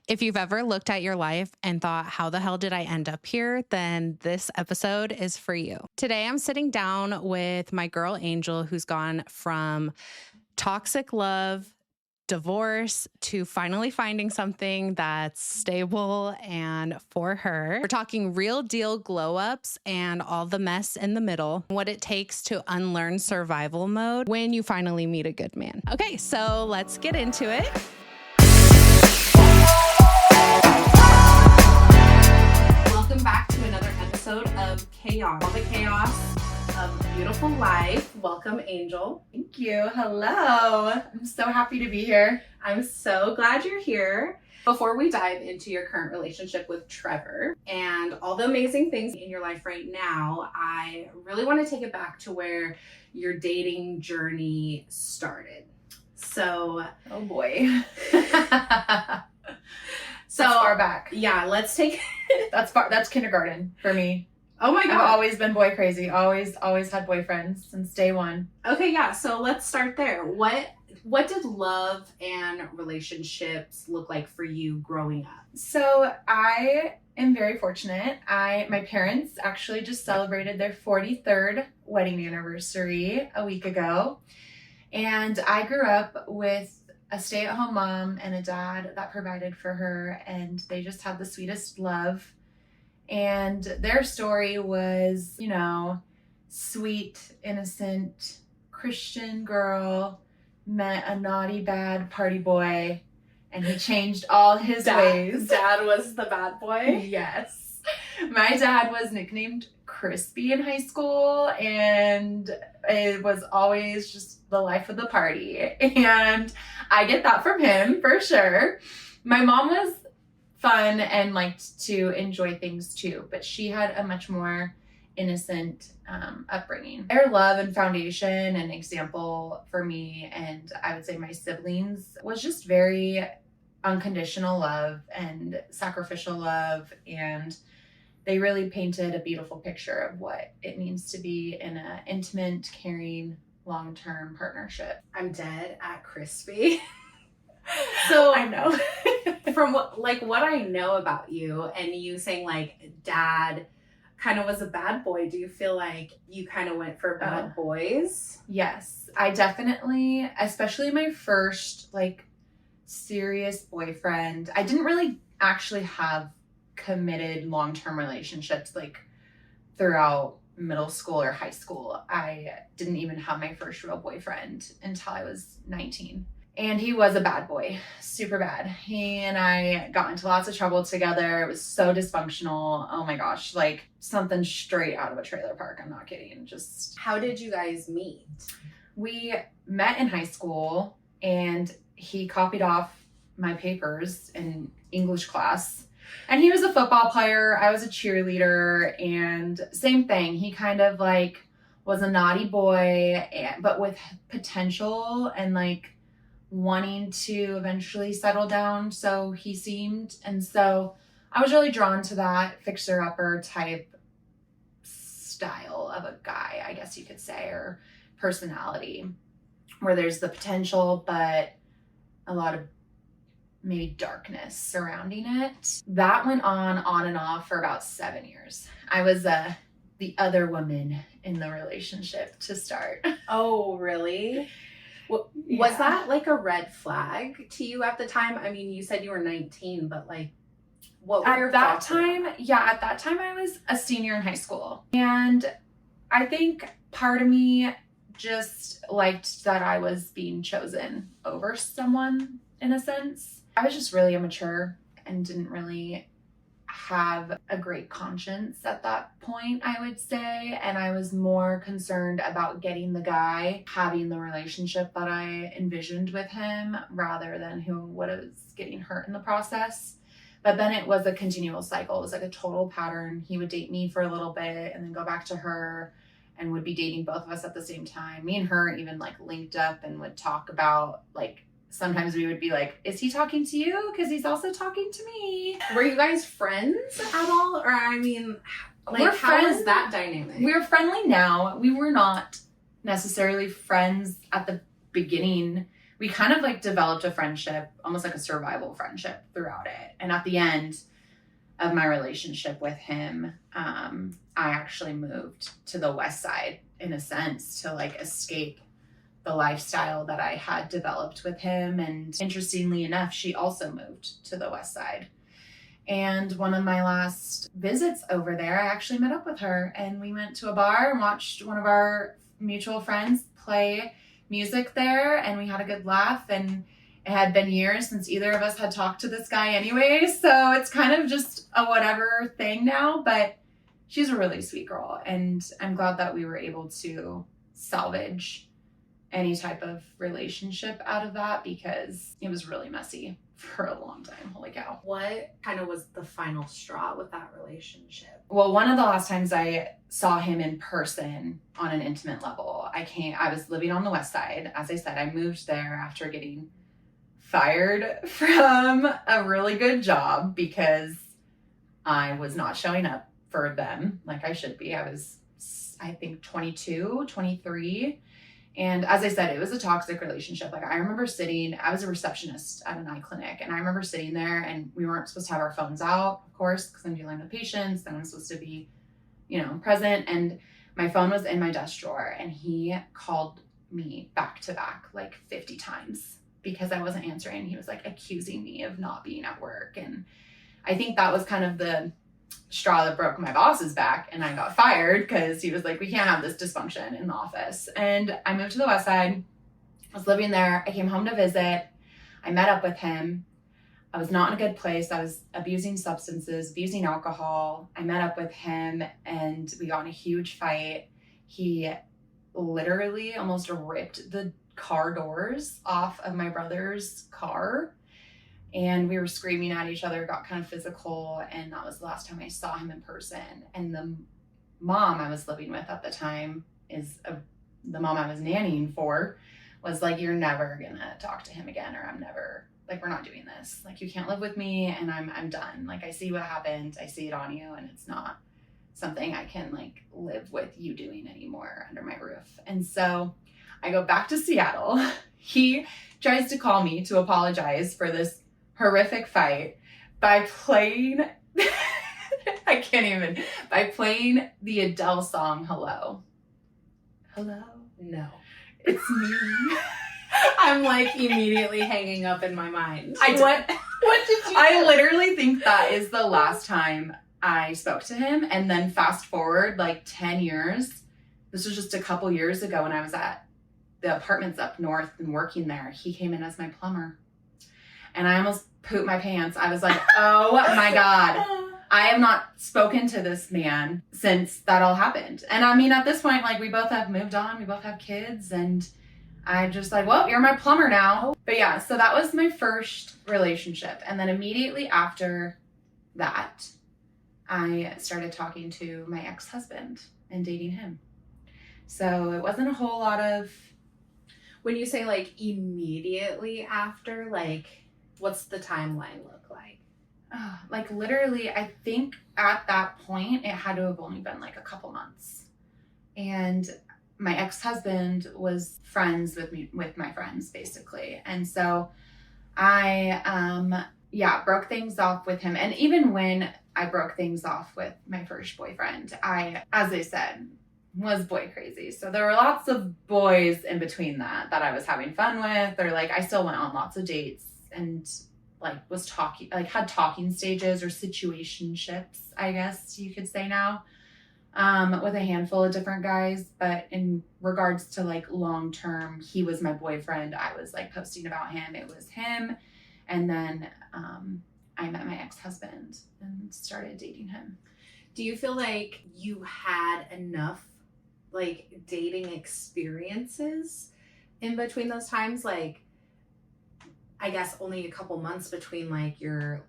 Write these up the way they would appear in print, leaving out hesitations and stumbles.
If you've ever looked at your life and thought, how the hell did I end up here? Then this episode is for you. Today, I'm sitting down with my girl Angel, who's gone from toxic love, divorce, to finally finding something that's stable and for her. We're talking real deal glow ups and all the mess in the middle, what it takes to unlearn survival mode when you finally meet a good man. Okay, so let's get into it. Welcome back to another episode of Chaos, all the chaos of beautiful life. Welcome, Angel. Thank you. Hello. I'm so happy to be here. I'm so glad you're here. Before we dive into your current relationship with Trevor and all the amazing things in your life right now, I really want to take it back to where your dating journey started. So, oh boy. So that's far back. Yeah, let's take That's kindergarten for me. Oh my God. I've always been boy crazy. Always had boyfriends since day one. Okay, yeah. So let's start there. What did love and relationships look like for you growing up? So I am very fortunate. My parents actually just celebrated their 43rd wedding anniversary a week ago. And I grew up with a stay-at-home mom and a dad that provided for her, and they just had the sweetest love. And their story was, sweet, innocent, Christian girl, met a naughty, bad party boy, and he changed all his ways. Dad was the bad boy? Yes. My dad was nicknamed Crispy in high school, and it was always just the life of the party. And I get that from him for sure. My mom was fun and liked to enjoy things too, but she had a much more innocent upbringing. Their love and foundation and example for me, and I would say my siblings, was just very unconditional love and sacrificial love, and they really painted a beautiful picture of what it means to be in an intimate, caring, long-term partnership. I'm dead at Crispy. So I know. From what I know about you, and you saying dad kind of was a bad boy, do you feel like you kind of went for bad boys? Yes, I definitely, especially my first serious boyfriend. I didn't really actually have committed long-term relationships throughout middle school or high school. I didn't even have my first real boyfriend until I was 19. And he was a bad boy, super bad. He and I got into lots of trouble together. It was so dysfunctional. Oh my gosh, something straight out of a trailer park. I'm not kidding. Just. How did you guys meet? We met in high school, and he copied off my papers in English class. And he was a football player. I was a cheerleader, and same thing. He kind of was a naughty boy, but with potential and wanting to eventually settle down, so he seemed. And so I was really drawn to that fixer-upper type style of a guy, I guess you could say, or personality, where there's the potential but a lot of maybe darkness surrounding it. That went on and off for about 7 years. I was the other woman in the relationship to start. Oh, really? Was that a red flag to you at the time? I mean, you said you were 19, but what were your thoughts? At that time I was a senior in high school. And I think part of me just liked that I was being chosen over someone in a sense. I was just really immature and didn't really have a great conscience at that point, I would say. And I was more concerned about getting the guy, having the relationship that I envisioned with him, rather than who was getting hurt in the process. But then it was a continual cycle. It was a total pattern. He would date me for a little bit and then go back to her, and would be dating both of us at the same time. Me and her even linked up and would talk about sometimes we would be is he talking to you? Because he's also talking to me. Were you guys friends at all? Or how is that dynamic? We're friendly now. We were not necessarily friends at the beginning. we kind of like developed a friendship, almost like a survival friendship throughout it. And at the end of my relationship with him, I actually moved to the West Side in a sense to like escape the lifestyle that I had developed with him. And interestingly enough, she also moved to the West Side. And one of my last visits over there, I actually met up with her and we went to a bar and watched one of our mutual friends play music there, and we had a good laugh. And it had been years since either of us had talked to this guy anyway, so it's kind of just a whatever thing now, but she's a really sweet girl, and I'm glad that we were able to salvage any type of relationship out of that, because it was really messy for a long time. Holy cow. What kind of was the final straw with that relationship? Well, one of the last times I saw him in person on an intimate level, I was living on the West Side. As I said, I moved there after getting fired from a really good job because I was not showing up for them like I should be. I was, I think, 22, 23. And as I said, it was a toxic relationship. Like I remember I was a receptionist at an eye clinic, and I remember sitting there, and we weren't supposed to have our phones out, of course, because I'm dealing with patients and I'm supposed to be, present. And my phone was in my desk drawer, and he called me back to back like 50 times because I wasn't answering. He was like accusing me of not being at work. And I think that was kind of the straw that broke my boss's back, and I got fired because he was like, we can't have this dysfunction in the office. And I moved to the West Side. I was living there. I came home to visit. I met up with him. I was not in a good place. I was abusing substances, abusing alcohol. I met up with him and we got in a huge fight. He literally almost ripped the car doors off of my brother's car. And we were screaming at each other, got kind of physical. And that was the last time I saw him in person. And the mom I was living with at the time the mom I was nannying for, was like, you're never gonna talk to him again, or we're not doing this. Like, you can't live with me, and I'm done. Like, I see what happened. I see it on you, and it's not something I can like live with you doing anymore under my roof. And so I go back to Seattle. He tries to call me to apologize for this horrific fight by playing by playing the Adele song Hello. No. It's me. I'm like immediately hanging up in my mind. What did you I literally think that is the last time I spoke to him. And then fast forward like 10 years. This was just a couple years ago when I was at the apartments up north and working there. He came in as my plumber. And I almost pooped my pants. I was like, oh my God. I have not spoken to this man since that all happened. And I mean, at this point, like, we both have moved on. We both have kids. And I'm just like, well, you're my plumber now. But yeah, so that was my first relationship. And then immediately after that, I started talking to my ex-husband and dating him. So it wasn't a whole lot of... When you say like immediately after, like, what's the timeline look like? Like literally, I think at that point, it had to have only been like a couple months. And my ex-husband was friends with my friends, basically. And so I, broke things off with him. And even when I broke things off with my first boyfriend, I, as I said, was boy crazy. So there were lots of boys in between that I was having fun with, or like I still went on lots of dates and like was talking, like had talking stages or situationships, I guess you could say now, with a handful of different guys. But in regards to like long-term, he was my boyfriend. I was like posting about him. It was him. And then I met my ex-husband and started dating him. Do you feel like you had enough like dating experiences in between those times? Like, I guess only a couple months between like your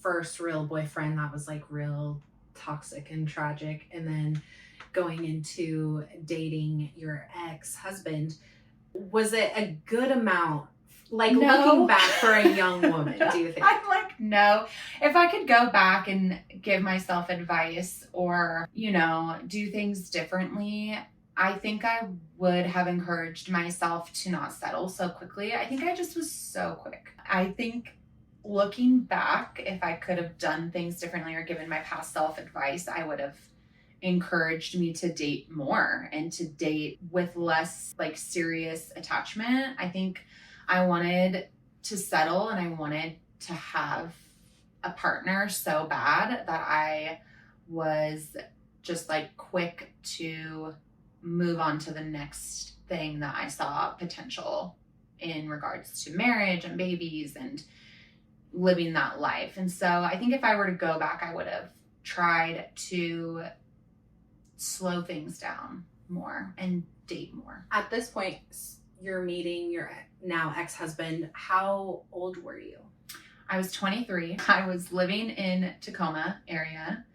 first real boyfriend that was like real toxic and tragic, and then going into dating your ex-husband. Was it a good amount? Like, no. Looking back for a young woman, do you think? I'm like, no. If I could go back and give myself advice or, do things differently, I think I would have encouraged myself to not settle so quickly. I think I just was so quick. I think looking back, if I could have done things differently or given my past self advice, I would have encouraged me to date more and to date with less like serious attachment. I think I wanted to settle and I wanted to have a partner so bad that I was just like quick to move on to the next thing that I saw potential in regards to marriage and babies and living that life. And so I think if I were to go back, I would have tried to slow things down more and date more. At this point, you're meeting your now ex-husband. How old were you? I was 23. I was living in Tacoma area,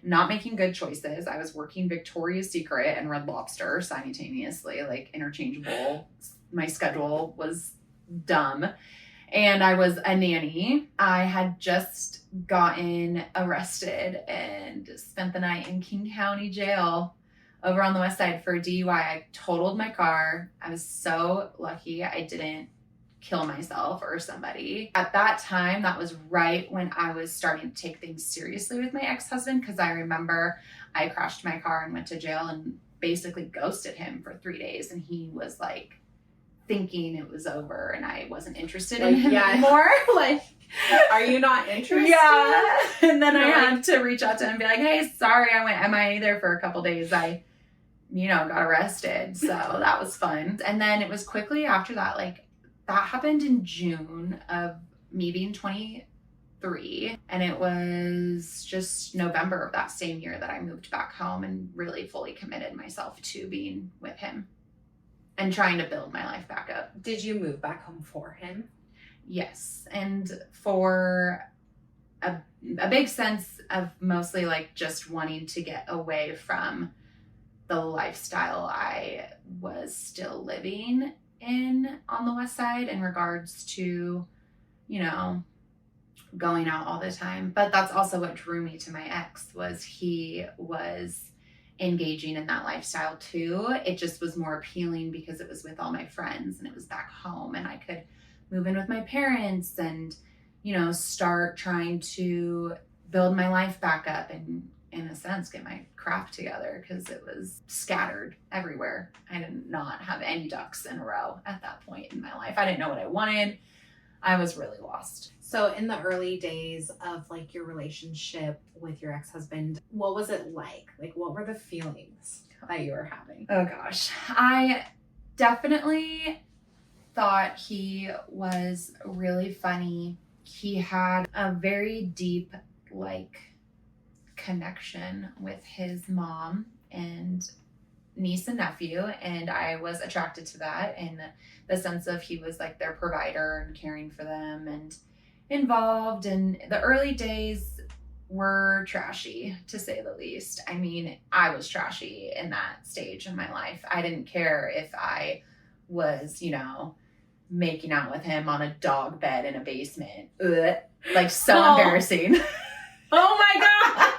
not making good choices. I was working Victoria's Secret and Red Lobster simultaneously, like interchangeable. My schedule was dumb. And I was a nanny. I had just gotten arrested and spent the night in King County Jail over on the west side for DUI. I totaled my car. I was so lucky I didn't kill myself or somebody. At that time, that was right when I was starting to take things seriously with my ex-husband, because I remember I crashed my car and went to jail and basically ghosted him for 3 days. And he was like thinking it was over and I wasn't interested in him anymore. Like, are you not interested? Yeah. And then I had to reach out to him and be like, hey, sorry, I went MIA there for a couple days. I, got arrested. So that was fun. And then it was quickly after that, like that happened in June of me being 23. And it was just November of that same year that I moved back home and really fully committed myself to being with him and trying to build my life back up. Did you move back home for him? Yes. And for a big sense of mostly like just wanting to get away from the lifestyle I was still living in on the west side in regards to, going out all the time. But that's also what drew me to my ex, was he was engaging in that lifestyle too. It just was more appealing because it was with all my friends and it was back home and I could move in with my parents and, start trying to build my life back up and, in a sense, get my craft together because it was scattered everywhere. I did not have any ducks in a row at that point in my life. I didn't know what I wanted. I was really lost. So in the early days of like your relationship with your ex-husband, what was it like? Like, what were the feelings that you were having? Oh gosh. I definitely thought he was really funny. He had a very deep, connection with his mom and niece and nephew, and I was attracted to that in the sense of he was like their provider and caring for them and involved. And the early days were trashy, to say the least. I mean, I was trashy in that stage in my life. I didn't care if I was, making out with him on a dog bed in a basement. Ugh. Like, so embarrassing. Oh my God.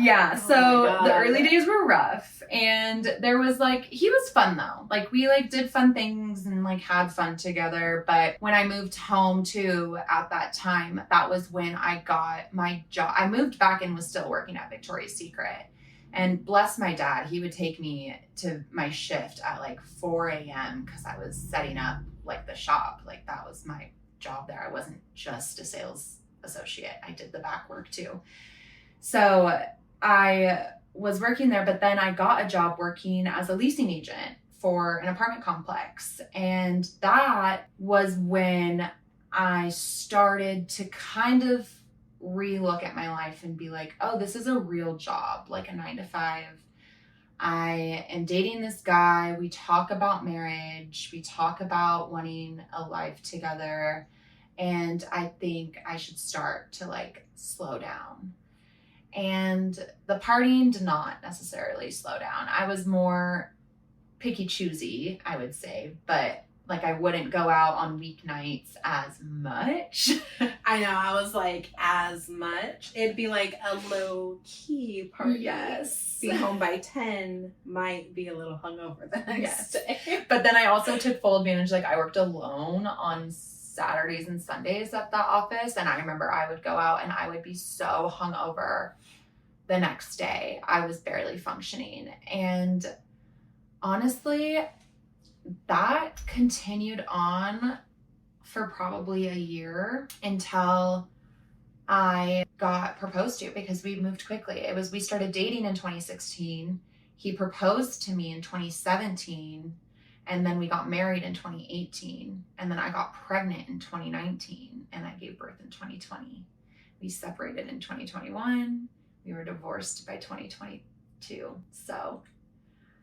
Yeah. So Oh the early days were rough, and there was he was fun though. We did fun things and had fun together. But when I moved home too at that time, that was when I got my job. I moved back and was still working at Victoria's Secret. And bless my dad, he would take me to my shift at 4 a.m. because I was setting up the shop. That was my job there. I wasn't just a sales associate. I did the back work too. So I was working there, but then I got a job working as a leasing agent for an apartment complex. And that was when I started to kind of relook at my life and be like, oh, this is a real job, a 9-to-5. I am dating this guy. We talk about marriage. We talk about wanting a life together. And I think I should start to slow down. And the partying did not necessarily slow down. I was more picky choosy, I would say, but Like I wouldn't go out on weeknights as much. I know. I was like, as much. It'd be like a low key party. Yes. Be home by 10. Might be a little hungover the next day. But then I also took full advantage. Like I worked alone on Saturdays and Sundays at the office. And I remember I would go out and I would be so hungover the next day. I was barely functioning. And honestly, that continued on for probably a year until I got proposed to, because we moved quickly. We started dating in 2016. He proposed to me in 2017. And then we got married in 2018. And then I got pregnant in 2019. And I gave birth in 2020. We separated in 2021. We were divorced by 2022. So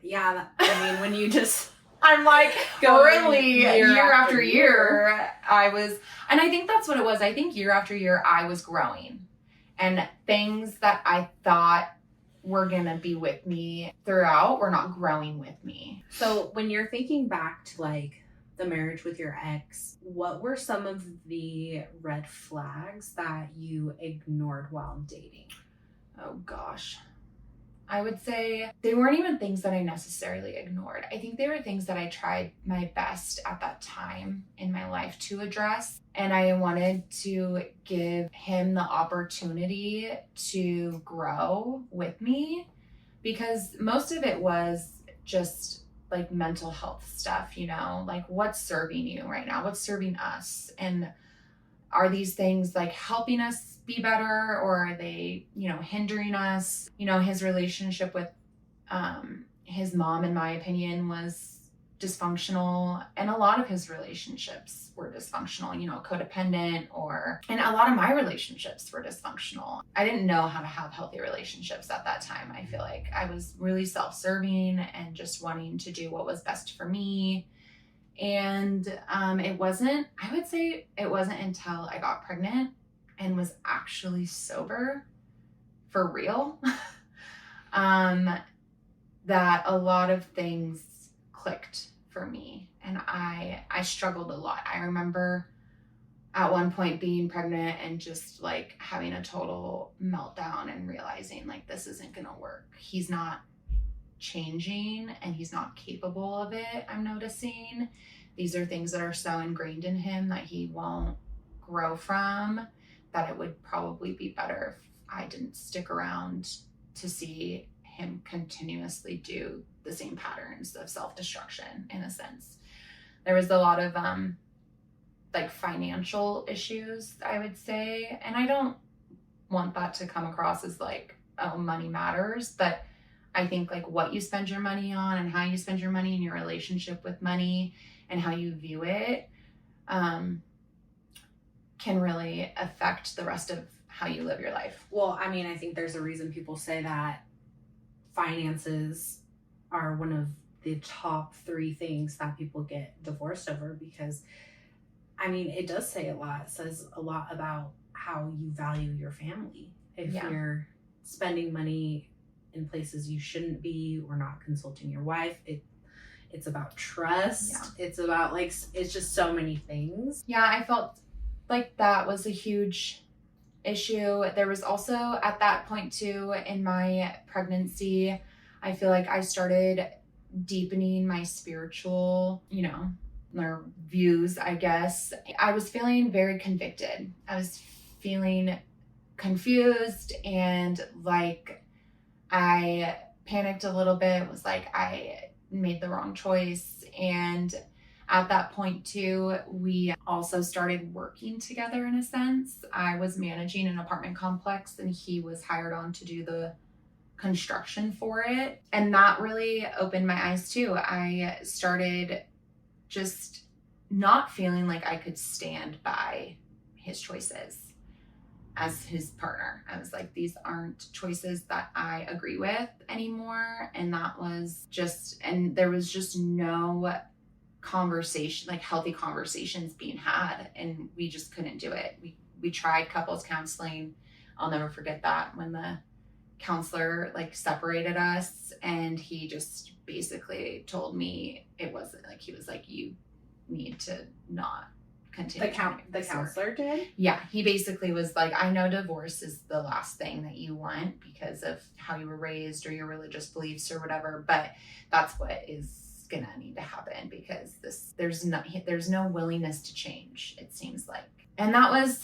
yeah, I mean, when you just... I'm like, really, year after year. year, and I think that's what it was. I think year after year, I was growing. And things that I thought were going to be with me throughout were not growing with me. So when you're thinking back to like the marriage with your ex, what were some of the red flags that you ignored while dating? Oh, gosh. I would say they weren't even things that I necessarily ignored. I think they were things that I tried my best at that time in my life to address. And I wanted to give him the opportunity to grow with me, because most of it was just like mental health stuff, you know, like what's serving you right now? What's serving us? And are these things like helping us be better, or are they, you know, hindering us? You know, his relationship with his mom, in my opinion, was dysfunctional, and a lot of his relationships were dysfunctional, you know, codependent, and a lot of my relationships were dysfunctional. I didn't know how to have healthy relationships at that time. I feel like I was really self-serving and just wanting to do what was best for me. And I would say it wasn't until I got pregnant and was actually sober for real that a lot of things clicked for me. And I struggled a lot. I remember at one point being pregnant and just like having a total meltdown and realizing like, this isn't gonna work. He's not changing and he's not capable of it. I'm noticing these are things that are so ingrained in him that he won't grow from, that it would probably be better if I didn't stick around to see him continuously do the same patterns of self-destruction. In a sense, there was a lot of like financial issues, I would say, and I don't want that to come across as like, oh, money matters, but I think like what you spend your money on and how you spend your money and your relationship with money and how you view it can really affect the rest of how you live your life. Well, I mean, I think there's a reason people say that finances are one of the top 3 things that people get divorced over, because I mean, it does say a lot. It says a lot about how you value your family. If you're spending money in places you shouldn't be, or not consulting your wife, it's about trust. Yeah. It's about like, it's just so many things. Yeah, I felt like that was a huge issue. There was also at that point too in my pregnancy, I feel like I started deepening my spiritual, you know, or views, I guess. I was feeling very convicted. I was feeling confused and like I panicked a little bit. It was like I made the wrong choice. And at that point too, we also started working together in a sense. I was managing an apartment complex and he was hired on to do the construction for it. And that really opened my eyes too. I started just not feeling like I could stand by his choices as his partner. I was like, these aren't choices that I agree with anymore. And that was just, and there was just no conversation, like healthy conversations being had, and we just couldn't do it. We tried couples counseling. I'll never forget that when the counselor like separated us, and he just basically told me it wasn't like, he was like, you need to not continue. The counselor did? Yeah, he basically was like, I know divorce is the last thing that you want because of how you were raised or your religious beliefs or whatever, but that's what is gonna need to happen because there's no willingness to change, it seems like. And that was,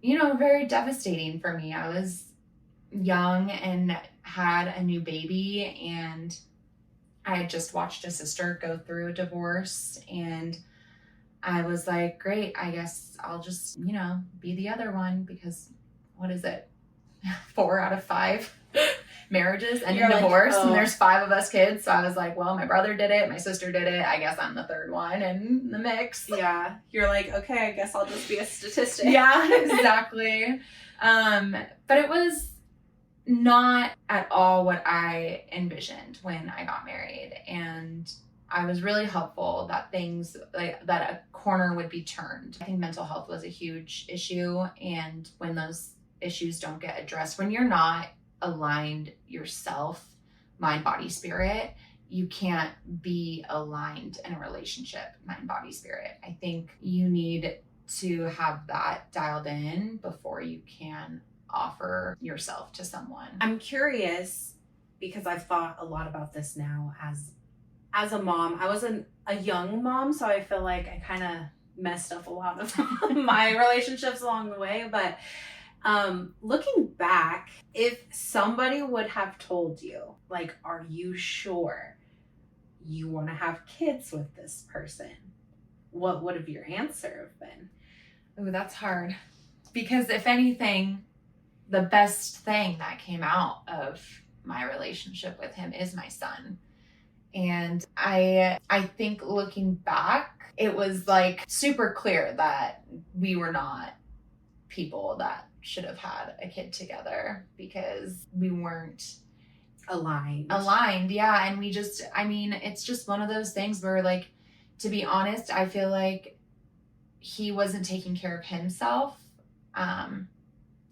very devastating for me. I was young and had a new baby, and I had just watched a sister go through a divorce, and I was like, great, I guess I'll just, be the other one, because what is it? 4 out of 5 marriages end in divorce, and there's 5 of us kids. So I was like, well, my brother did it, my sister did it, I guess I'm the third one in the mix. Yeah. You're like, okay, I guess I'll just be a statistic. Yeah, exactly. But it was not at all what I envisioned when I got married. And I was really hopeful that things that a corner would be turned. I think mental health was a huge issue. And when those issues don't get addressed, when you're not aligned yourself, mind, body, spirit, you can't be aligned in a relationship, mind, body, spirit. I think you need to have that dialed in before you can offer yourself to someone. I'm curious because I've thought a lot about this now as a mom. I wasn't a young mom, so I feel like I kind of messed up a lot of my relationships along the way. But looking back, if somebody would have told you, like, are you sure you want to have kids with this person? What would have your answer have been? Oh, that's hard. Because if anything, the best thing that came out of my relationship with him is my son. And I think looking back, it was like super clear that we were not people that should have had a kid together because we weren't aligned. Yeah. And it's just one of those things where, like, to be honest, I feel like he wasn't taking care of himself.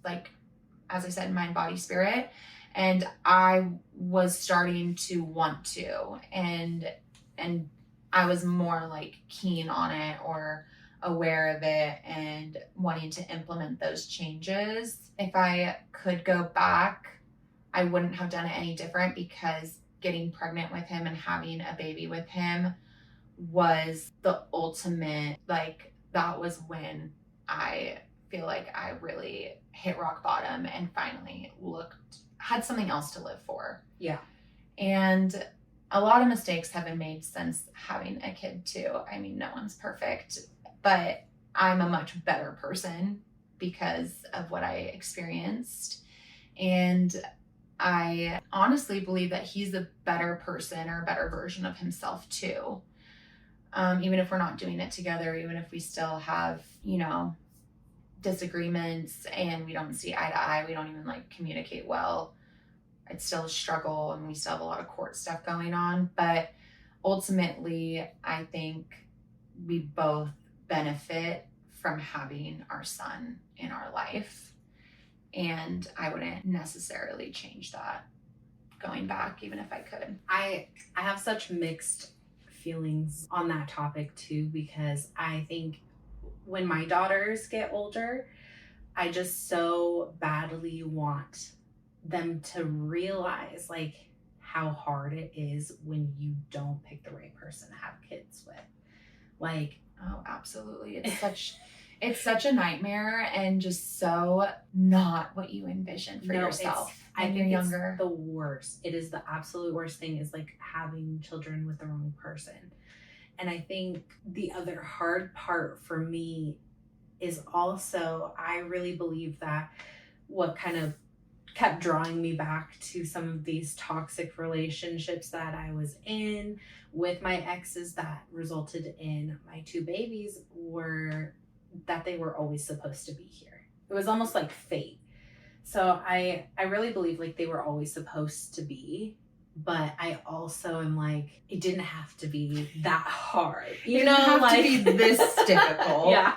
Like, as I said, mind, body, spirit. And I was starting to want to, and I was more like keen on it or aware of it and wanting to implement those changes. If I could go back, I wouldn't have done it any different, because getting pregnant with him and having a baby with him was the ultimate, like, that was when I feel like I really hit rock bottom and finally had something else to live for. Yeah. And a lot of mistakes have been made since having a kid too. I mean, no one's perfect, but I'm a much better person because of what I experienced. And I honestly believe that he's a better person or a better version of himself too. Even if we're not doing it together, even if we still have, disagreements and we don't see eye to eye, we don't even like communicate well, it's still a struggle and we still have a lot of court stuff going on. But ultimately, I think we both benefit from having our son in our life. And I wouldn't necessarily change that going back, even if I could. I have such mixed feelings on that topic too, because I think when my daughters get older, I just so badly want them to realize, like, how hard it is when you don't pick the right person to have kids with. Like, oh, absolutely. It's such a nightmare and just so not what you envision for yourself when you're younger. The worst. It is the absolute worst thing, is like having children with the wrong person. And I think the other hard part for me is also, I really believe that what kind of kept drawing me back to some of these toxic relationships that I was in with my exes that resulted in my 2 babies were that they were always supposed to be here. It was almost like fate. So I really believe like they were always supposed to be. But I also am like, it didn't have to be that hard. It didn't have to be this difficult. Yeah.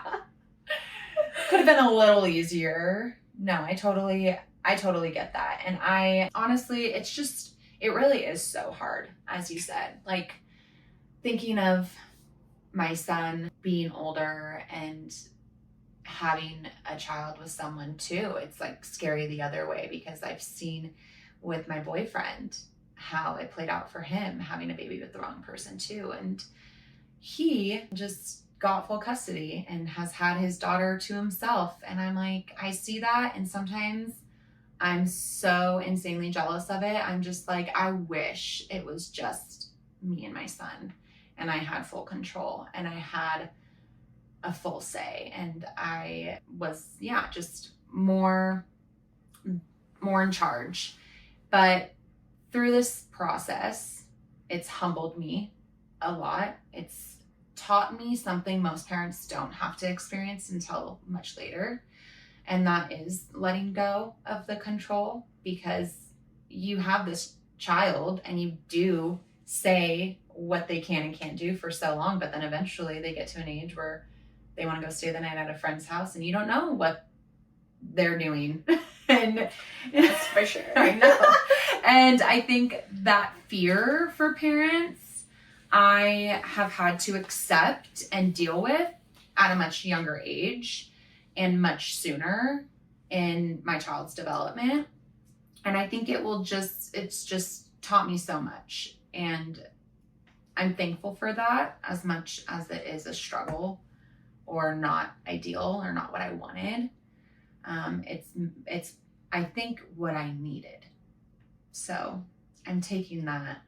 Could have been a little easier. No, I totally get that. And I honestly, it really is so hard, as you said. Like, thinking of my son being older and having a child with someone too, it's like scary the other way, because I've seen with my boyfriend how it played out for him having a baby with the wrong person too. And he just got full custody and has had his daughter to himself. And I'm like, I see that. And sometimes I'm so insanely jealous of it. I'm just like, I wish it was just me and my son and I had full control and I had a full say, and I was, just more in charge. But through this process, it's humbled me a lot. It's taught me something most parents don't have to experience until much later, and that is letting go of the control, because you have this child and you do say what they can and can't do for so long, but then eventually they get to an age where they want to go stay the night at a friend's house and you don't know what they're doing. And that's for sure. I know. And I think that fear for parents, I have had to accept and deal with at a much younger age and much sooner in my child's development. And I think it's just taught me so much. And I'm thankful for that, as much as it is a struggle or not ideal or not what I wanted. It's I think what I needed. So I'm taking that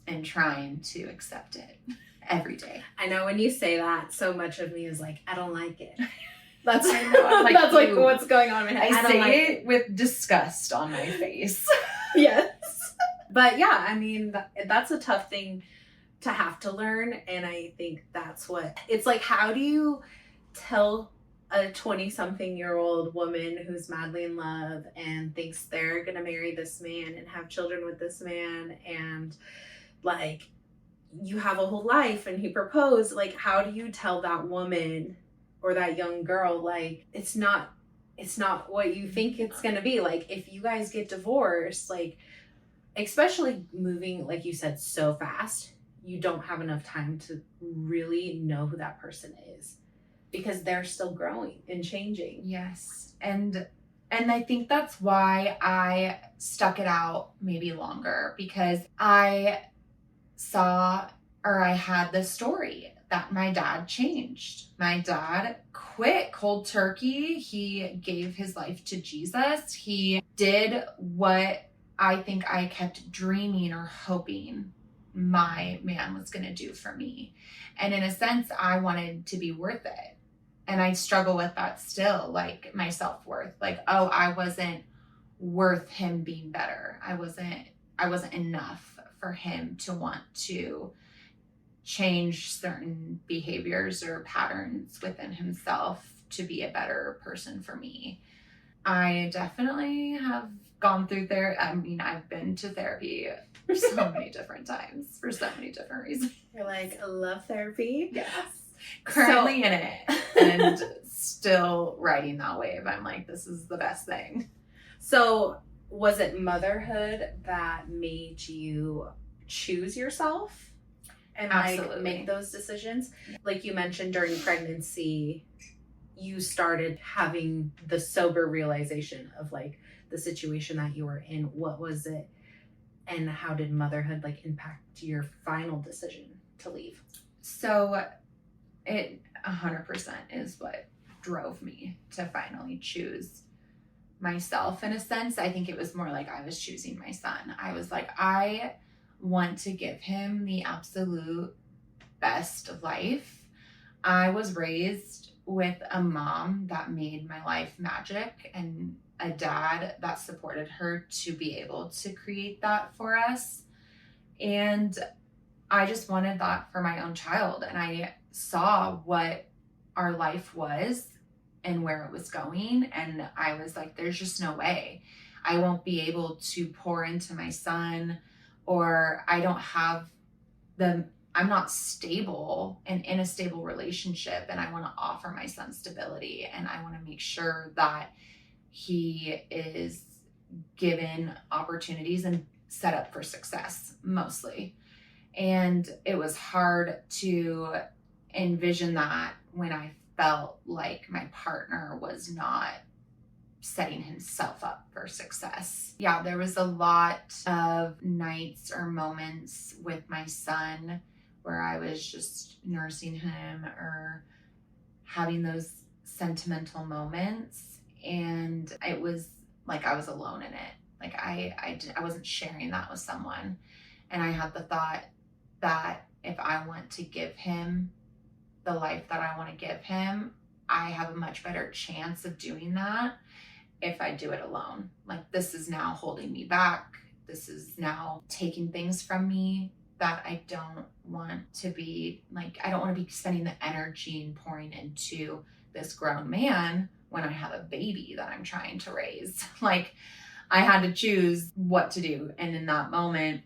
and trying to accept it every day. I know when you say that, so much of me is like, I don't like it. That's I know. Like, that's like what's going on in my head. I don't say like it with disgust on my face. Yes. But yeah, I mean, that's a tough thing to have to learn. And I think that's what it's like. How do you tell a 20-something-year-old woman who's madly in love and thinks they're going to marry this man and have children with this man, and like you have a whole life and he proposed, like how do you tell that woman or that young girl, like it's not what you think it's going to be? Like if you guys get divorced, like especially moving, like you said, so fast, you don't have enough time to really know who that person is, because they're still growing and changing. Yes. And I think that's why I stuck it out maybe longer, because I had this story that my dad changed. My dad quit cold turkey. He gave his life to Jesus. He did what I think I kept dreaming or hoping my man was going to do for me. And in a sense, I wanted to be worth it. And I struggle with that still, like my self-worth. Like, oh, I wasn't worth him being better. I wasn't enough for him to want to change certain behaviors or patterns within himself to be a better person for me. I definitely have gone through therapy. I mean, I've been to therapy so many different times for so many different reasons. You're like, I love therapy. Yes. Currently in it and still riding that wave. I'm like, this is the best thing. So was it motherhood that made you choose yourself and like make those decisions? Like you mentioned, during pregnancy, you started having the sober realization of like the situation that you were in. What was it? And how did motherhood like impact your final decision to leave? So it 100% is what drove me to finally choose myself. In a sense, I think it was more like I was choosing my son. I was like, I want to give him the absolute best life. I was raised with a mom that made my life magic and a dad that supported her to be able to create that for us. And I just wanted that for my own child. And I saw what our life was and where it was going. And I was like, there's just no way. I won't be able to pour into my son, or I don't have I'm not stable and in a stable relationship. And I want to offer my son stability. And I want to make sure that he is given opportunities and set up for success mostly. And it was hard to envision that when I felt like my partner was not setting himself up for success. Yeah, there was a lot of nights or moments with my son where I was just nursing him or having those sentimental moments, and it was like I was alone in it. Like I wasn't sharing that with someone. And I had the thought that if I want to give him the life that I want to give him, I have a much better chance of doing that if I do it alone. Like, this is now holding me back. This is now taking things from me that I don't want to be, like, I don't want to be spending the energy and pouring into this grown man when I have a baby that I'm trying to raise. Like, I had to choose what to do. And in that moment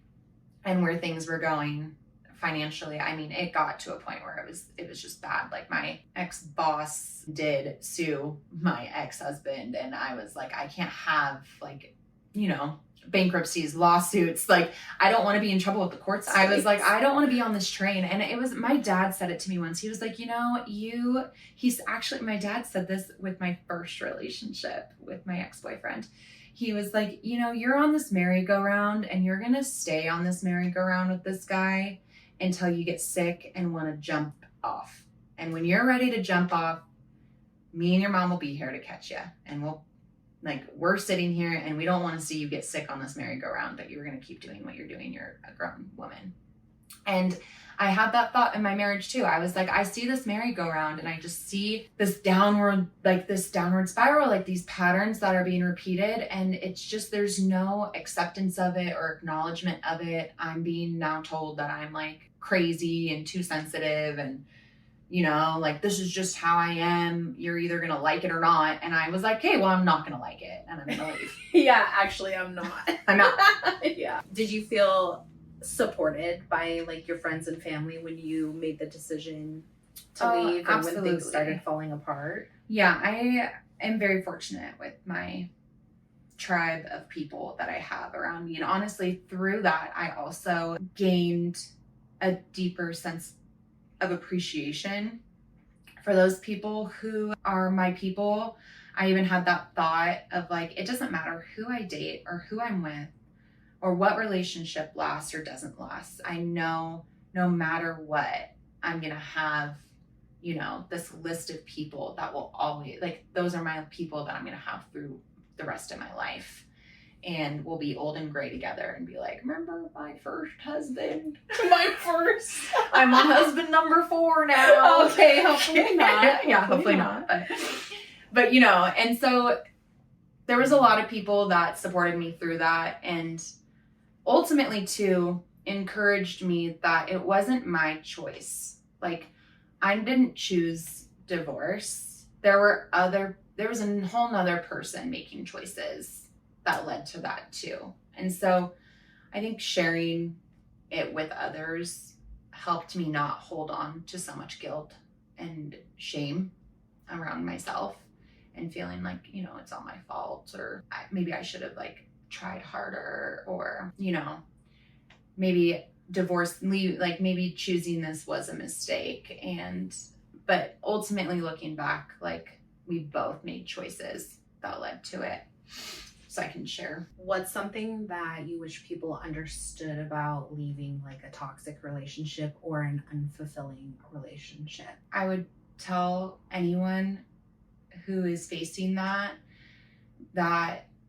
and where things were going financially, I mean, it got to a point where it was just bad. Like, my ex-boss did sue my ex-husband, and I was like, I can't have, like, you know, bankruptcies, lawsuits. Like, I don't want to be in trouble with the courts. I was like, I don't want to be on this train. And it was, my dad said it to me once. He was like, you know, my dad said this with my first relationship with my ex-boyfriend. He was like, you know, you're on this merry-go-round, and you're going to stay on this merry-go-round with this guy until you get sick and want to jump off. And when you're ready to jump off, me and your mom will be here to catch you. And we're sitting here, and we don't want to see you get sick on this merry-go-round, but you're going to keep doing what you're doing. You're a grown woman. And I had that thought in my marriage too. I was like, I see this merry-go-round, and I just see this downward spiral, like these patterns that are being repeated. And it's just, there's no acceptance of it or acknowledgement of it. I'm being now told that I'm like crazy and too sensitive, and, you know, like, this is just how I am. You're either going to like it or not. And I was like, okay, well, I'm not going to like it, and I'm going to leave. Yeah, actually, I'm not. I'm not. Yeah. Did you feel supported by, like, your friends and family when you made the decision to leave, and absolutely. when things started falling apart? Yeah, I am very fortunate with my tribe of people that I have around me. And honestly, through that, I also gained a deeper sense of appreciation for those people who are my people. I even had that thought of, like, it doesn't matter who I date or who I'm with or what relationship lasts or doesn't last. I know no matter what, I'm going to have, you know, this list of people that will always, like, those are my people that I'm going to have through the rest of my life. And we'll be old and gray together and be like, remember my first husband? My first. I'm on husband number 4 now. Okay, hopefully not. Yeah, hopefully not. But, you know, and so there was a lot of people that supported me through that, and ultimately too encouraged me that it wasn't my choice. Like, I didn't choose divorce. There was a whole nother person making choices that led to that too. And so I think sharing it with others helped me not hold on to so much guilt and shame around myself and feeling like, you know, it's all my fault, or maybe I should have, like, tried harder, or, you know, maybe maybe choosing this was a mistake. But ultimately, looking back, like, we both made choices that led to it. So I can share. What's something that you wish people understood about leaving, like, a toxic relationship or an unfulfilling relationship? I would tell anyone who is facing that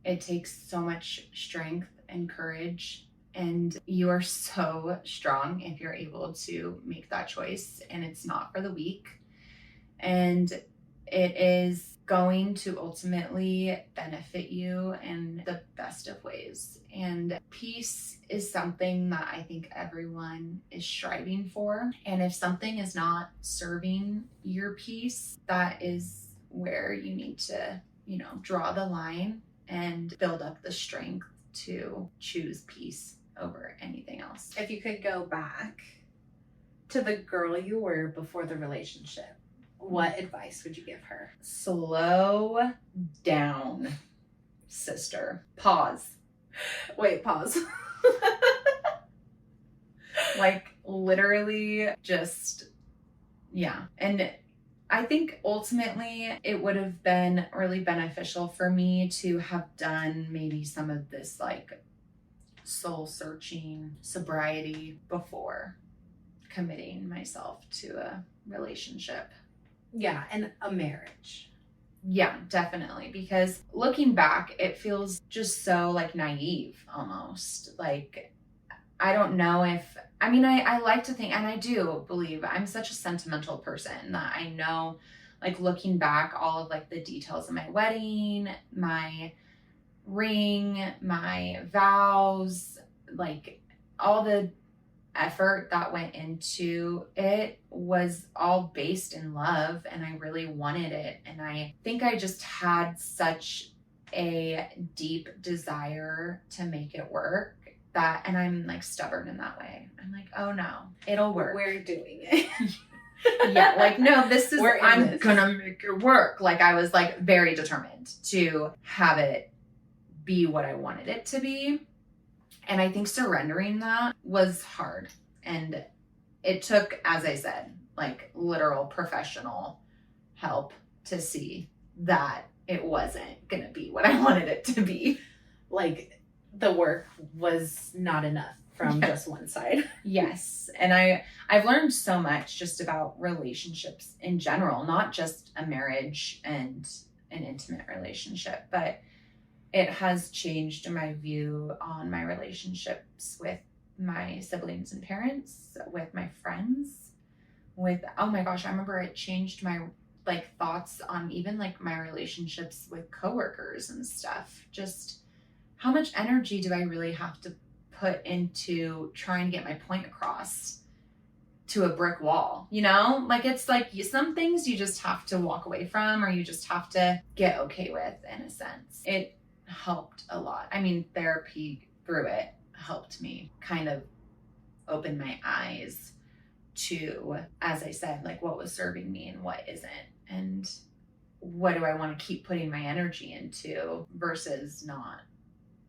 it takes so much strength and courage, and you are so strong if you're able to make that choice, and it's not for the weak, and it is going to ultimately benefit you in the best of ways. And peace is something that I think everyone is striving for. And if something is not serving your peace, that is where you need to, you know, draw the line and build up the strength to choose peace over anything else. If you could go back to the girl you were before the relationship, what advice would you give her? Slow down, sister. Pause. Wait, pause. Like, literally just, yeah. And I think ultimately it would have been really beneficial for me to have done maybe some of this like soul searching sobriety before committing myself to a relationship. Yeah, and a marriage. Yeah, definitely. Because looking back, it feels just so like naive almost. Like, I don't know if, I mean, I like to think, and I do believe I'm such a sentimental person that I know, like looking back, all of like the details of my wedding, my ring, my vows, like all the effort that went into it was all based in love, and I really wanted it. And I think I just had such a deep desire to make it work that, and I'm like stubborn in that way. I'm like, oh no, it'll work. We're doing it. Yeah, like, no, this is, I'm this. gonna make it work. Like, I was like very determined to have it be what I wanted it to be. And I think surrendering that was hard. And it took, as I said, like literal professional help to see that it wasn't going to be what I wanted it to be. Like the work was not enough from just one side. Yes. And I've learned so much just about relationships in general, not just a marriage and an intimate relationship, but it has changed my view on my relationships with my siblings and parents, with my friends, with, oh my gosh, I remember it changed my like thoughts on even like my relationships with coworkers and stuff. Just how much energy do I really have to put into trying to get my point across to a brick wall, you know? Like, it's like some things you just have to walk away from, or you just have to get okay with, in a sense. It helped a lot. I mean, therapy through it helped me kind of open my eyes to, as I said, like what was serving me and what isn't, and what do I want to keep putting my energy into versus not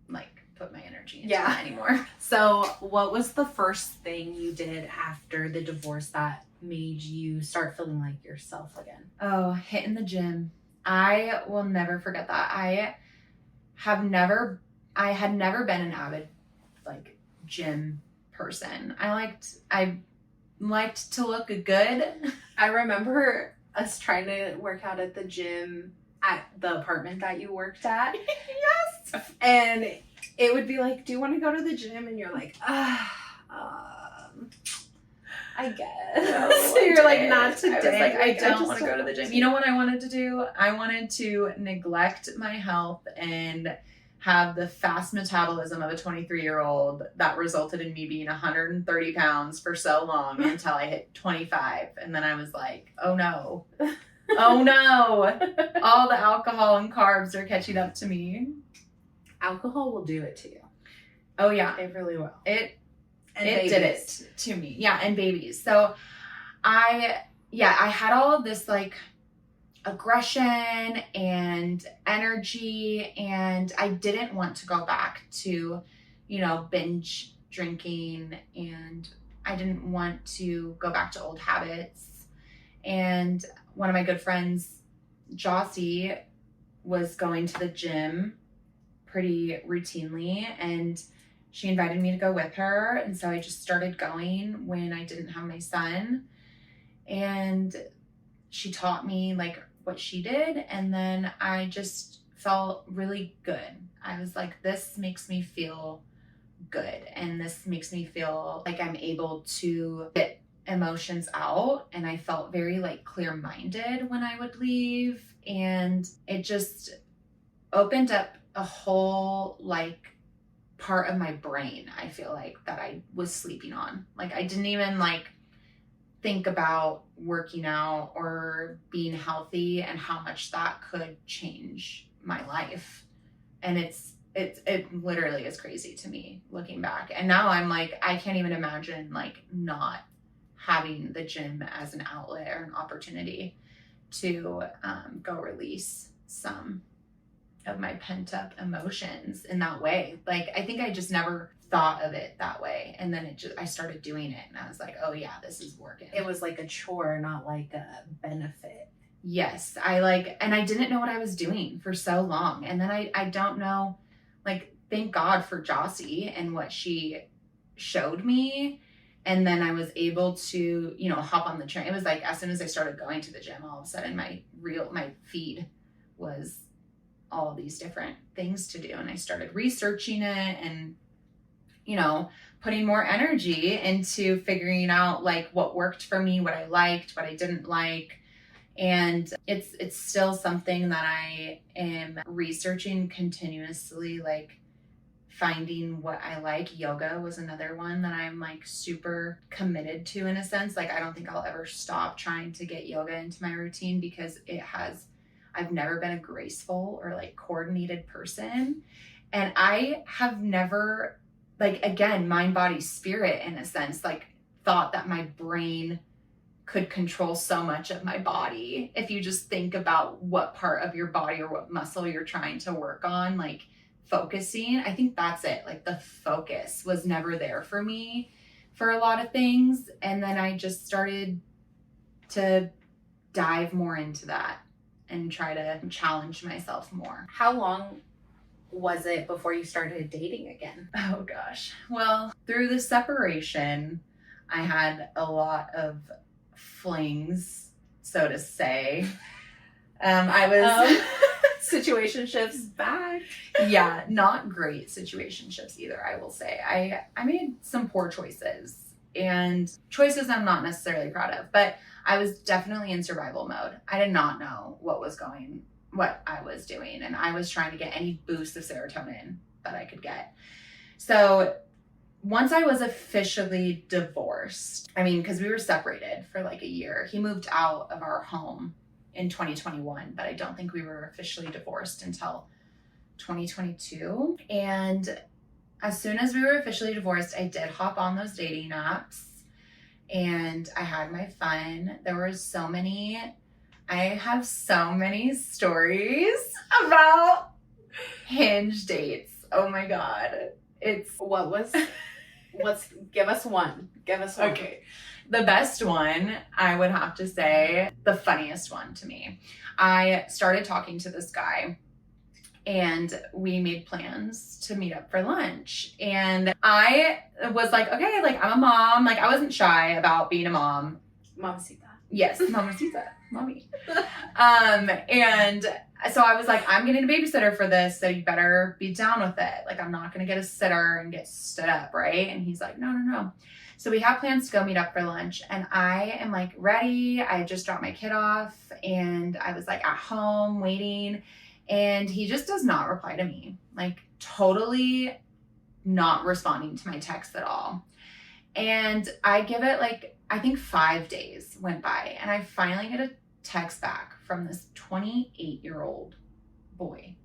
like put my energy into it anymore. So what was the first thing you did after the divorce that made you start feeling like yourself again? Oh, hitting the gym. I will never forget that. I had never been an avid like gym person. I liked to look good. I remember us trying to work out at the gym at the apartment that you worked at. Yes. And it would be like, do you want to go to the gym? And you're like, I guess. No, so you're like, not today. I was like, I don't want to just go to the gym. You know what I wanted to do? I wanted to neglect my health and have the fast metabolism of a 23-year-old that resulted in me being 130 pounds for so long until I hit 25. And then I was like, oh no. Oh no. All the alcohol and carbs are catching up to me. Alcohol will do it to you. Oh yeah. It really will. It did it to me. Yeah, and babies. So I had all of this like aggression and energy, and I didn't want to go back to, binge drinking, and I didn't want to go back to old habits. And one of my good friends, Jossie, was going to the gym pretty routinely, and she invited me to go with her. And so I just started going when I didn't have my son. And she taught me like what she did. And then I just felt really good. I was like, this makes me feel good. And this makes me feel like I'm able to get emotions out. And I felt very like clear-minded when I would leave. And it just opened up a whole like part of my brain, I feel like, that I was sleeping on. Like, I didn't even like think about working out or being healthy and how much that could change my life. And it literally is crazy to me looking back. And now I'm like, I can't even imagine like not having the gym as an outlet or an opportunity to go release some of my pent up emotions in that way. Like, I think I just never thought of it that way. And then I started doing it and I was like, oh yeah, this is working. It was like a chore, not like a benefit. Yes. And I didn't know what I was doing for so long. And then I don't know, like, thank God for Jossie and what she showed me. And then I was able to, hop on the train. It was like, as soon as I started going to the gym, all of a sudden my feed was all of these different things to do. And I started researching it and, putting more energy into figuring out like what worked for me, what I liked, what I didn't like. And it's still something that I am researching continuously, like finding what I like. Yoga was another one that I'm like super committed to in a sense. Like, I don't think I'll ever stop trying to get yoga into my routine because I've never been a graceful or like coordinated person. And I have never, like, again, mind, body, spirit in a sense, like thought that my brain could control so much of my body. If you just think about what part of your body or what muscle you're trying to work on, like focusing, I think that's it. Like the focus was never there for me for a lot of things. And then I just started to dive more into that and try to challenge myself more. How long was it before you started dating again? Oh gosh. Well, through the separation, I had a lot of flings, so to say. I was situationships back. Yeah, not great situationships either, I will say. I made some poor choices and choices I'm not necessarily proud of, but I was definitely in survival mode. I did not know what I was doing, and I was trying to get any boost of serotonin that I could get. So once I was officially divorced, because we were separated for like a year. He moved out of our home in 2021, but I don't think we were officially divorced until 2022. And as soon as we were officially divorced, I did hop on those dating apps and I had my fun. I have so many stories about Hinge dates. Oh my God. Give us one. Okay. The best one, I would have to say, the funniest one to me. I started talking to this guy and we made plans to meet up for lunch. And I was like, okay, like I'm a mom. Like I wasn't shy about being a mom. Mamacita. Yes, mamacita, mommy. And so I was like, I'm getting a babysitter for this, so you better be down with it. Like I'm not gonna get a sitter and get stood up, right? And he's like, no. So we have plans to go meet up for lunch, and I am like ready. I just dropped my kid off and I was like at home waiting, and he just does not reply to me. Like totally not responding to my texts at all. And I give it like, I think 5 days went by, and I finally get a text back from this 28-year-old boy.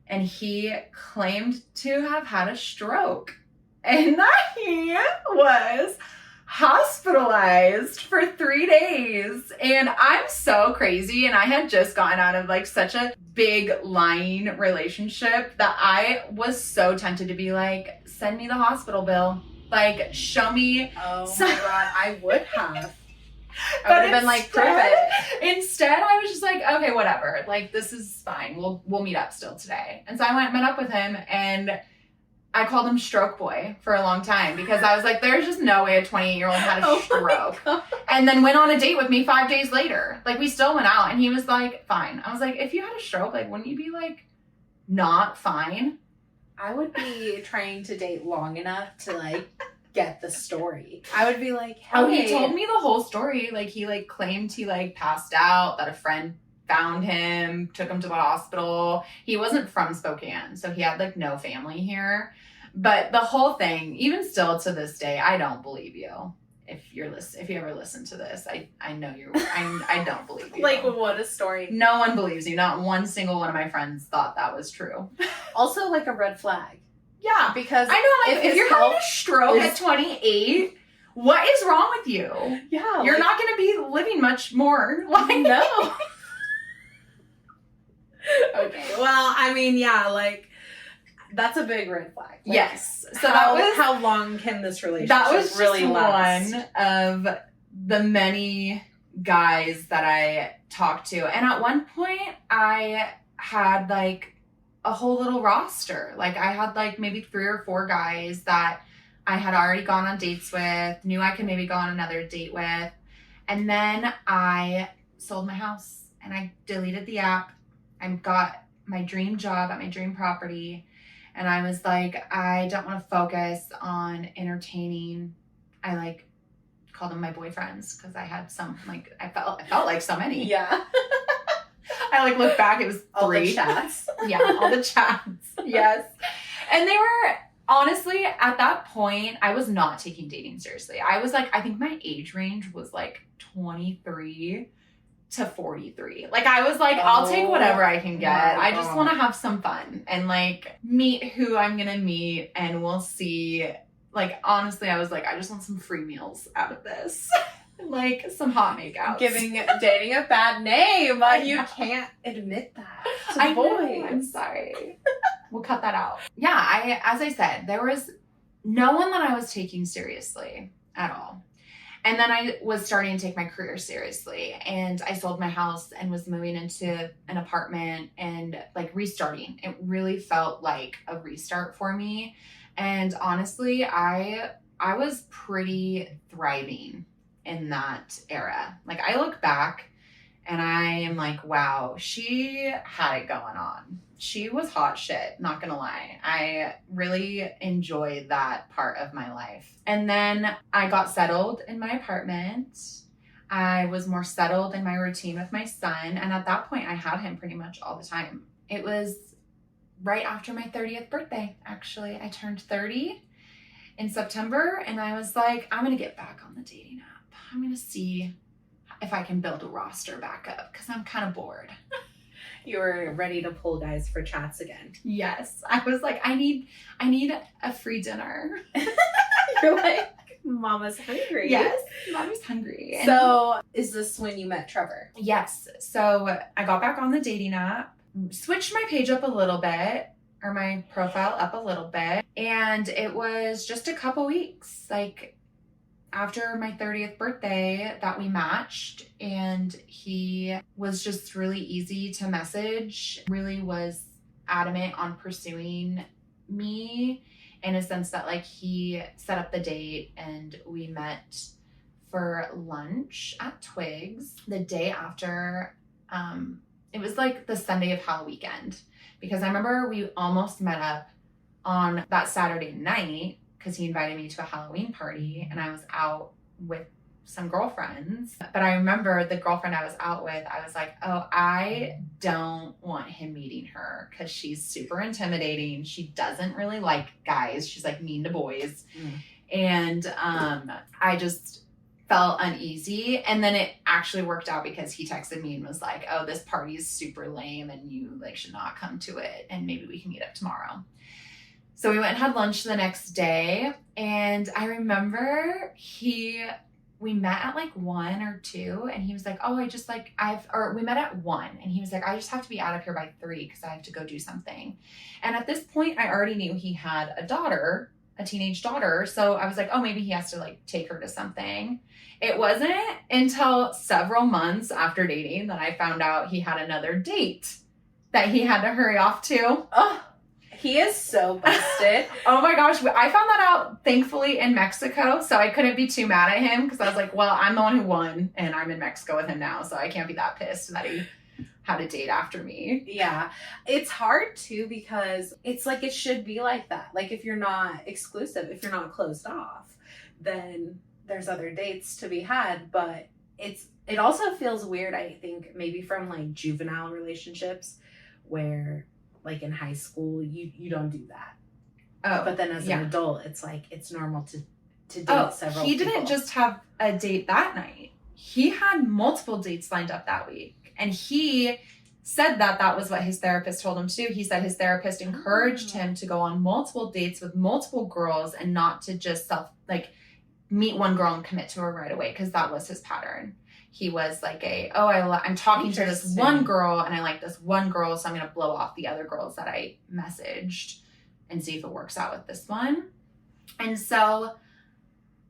And he claimed to have had a stroke and that he was hospitalized for 3 days. And I'm so crazy. And I had just gotten out of like such a big lying relationship that I was so tempted to be like, send me the hospital bill. Like, show me. Oh my God, I would have. I would have been like, prove it. Instead, I was just like, okay, whatever. Like, this is fine. We'll meet up still today. And so I met up with him, and I called him Stroke Boy for a long time because I was like, there's just no way a 28-year-old had a stroke. And then went on a date with me 5 days later. Like, we still went out, and he was like, fine. I was like, if you had a stroke, like, wouldn't you be like, not fine? I would be trying to date long enough to like get the story. I would be like, hey. Oh, he told me the whole story. Like he like claimed he like passed out, that a friend found him, took him to the hospital. He wasn't from Spokane, so he had like no family here. But the whole thing, even still to this day, I don't believe you. If you ever listen to this, I know I don't believe you. Like, what a story. No one believes you. Not one single one of my friends thought that was true. Also, like a red flag. Yeah. Because I know, like, if you're having a stroke at 28, what is wrong with you? Yeah. You're not going to be living much more. Like, no. Okay. Well, I mean, yeah, like, that's a big red flag. Like, yes. So how long can this relationship that was really just last? one of the many guys that I talked to. And at one point I had like a whole little roster. Like I had like maybe 3 or 4 guys that I had already gone on dates with, knew I could maybe go on another date with. And then I sold my house and I deleted the app. I got my dream job at my dream property. And I was like, I don't want to focus on entertaining. I like called them my boyfriends because I had some, like, I felt like so many. Yeah. I like look back, it was 3. All the chats. Yeah, all the chats. Yes. And they were, honestly, at that point, I was not taking dating seriously. I was like, I think my age range was like 23 to 43. Like I was like, I'll take whatever I can get. I just want to have some fun and like meet who I'm going to meet and we'll see. Like, honestly, I was like, I just want some free meals out of this. Like some hot makeouts. Giving dating a bad name. You can't admit that to I boys. know, I'm sorry. We'll cut that out. Yeah, as I said, there was no one that I was taking seriously at all. And then I was starting to take my career seriously and I sold my house and was moving into an apartment and like restarting. It really felt like a restart for me. And honestly, I was pretty thriving in that era. Like I look back and I am like, wow, she had it going on. She was hot shit, not gonna lie. I really enjoyed that part of my life. And then I got settled in my apartment. I was more settled in my routine with my son. And at that point, I had him pretty much all the time. It was right after my 30th birthday, actually. I turned 30 in September and I was like, I'm gonna get back on the dating app. I'm gonna see if I can build a roster back up because I'm kind of bored. You were ready to pull guys for chats again. Yes. I was like, I need a free dinner. You're like, Mama's hungry. Yes. Mommy's hungry. So is this when you met Trevor? Yes. So I got back on the dating app, switched my page up a little bit, or my profile up a little bit. And it was just a couple weeks, like after my 30th birthday, that we matched, and he was just really easy to message, really was adamant on pursuing me in a sense that like he set up the date and we met for lunch at Twig's the day after. It was like the Sunday of Halloween weekend because I remember we almost met up on that Saturday night because he invited me to a Halloween party and I was out with some girlfriends. But I remember the girlfriend I was out with, I was like, oh, I don't want him meeting her because she's super intimidating. She doesn't really like guys. She's like mean to boys. And I just felt uneasy. And then it actually worked out because he texted me and was like, oh, this party is super lame and you like should not come to it. And maybe we can meet up tomorrow. So we went and had lunch the next day. And I remember we met at like 1 or 2 and he was like, oh, we met at 1 and he was like, I just have to be out of here by 3 because I have to go do something. And at this point, I already knew he had a teenage daughter. So I was like, oh, maybe he has to like take her to something. It wasn't until several months after dating that I found out he had another date that he had to hurry off to. Oh, he is so busted. Oh my gosh. I found that out thankfully in Mexico. So I couldn't be too mad at him because I was like, well, I'm the one who won and I'm in Mexico with him now. So I can't be that pissed that he had a date after me. Yeah. It's hard too because it's like it should be like that. Like if you're not exclusive, if you're not closed off, then there's other dates to be had. But it also feels weird, I think, maybe from like juvenile relationships where like in high school you don't do that. Oh. But then as an adult, it's like it's normal to date several he people. didn't just have a date that night. He had multiple dates lined up that week. And he said that was what his therapist told him to do. He said his therapist encouraged him to go on multiple dates with multiple girls and not to just meet one girl and commit to her right away because that was his pattern. He was like I'm talking to this one girl and I like this one girl, so I'm going to blow off the other girls that I messaged and see if it works out with this one. And so,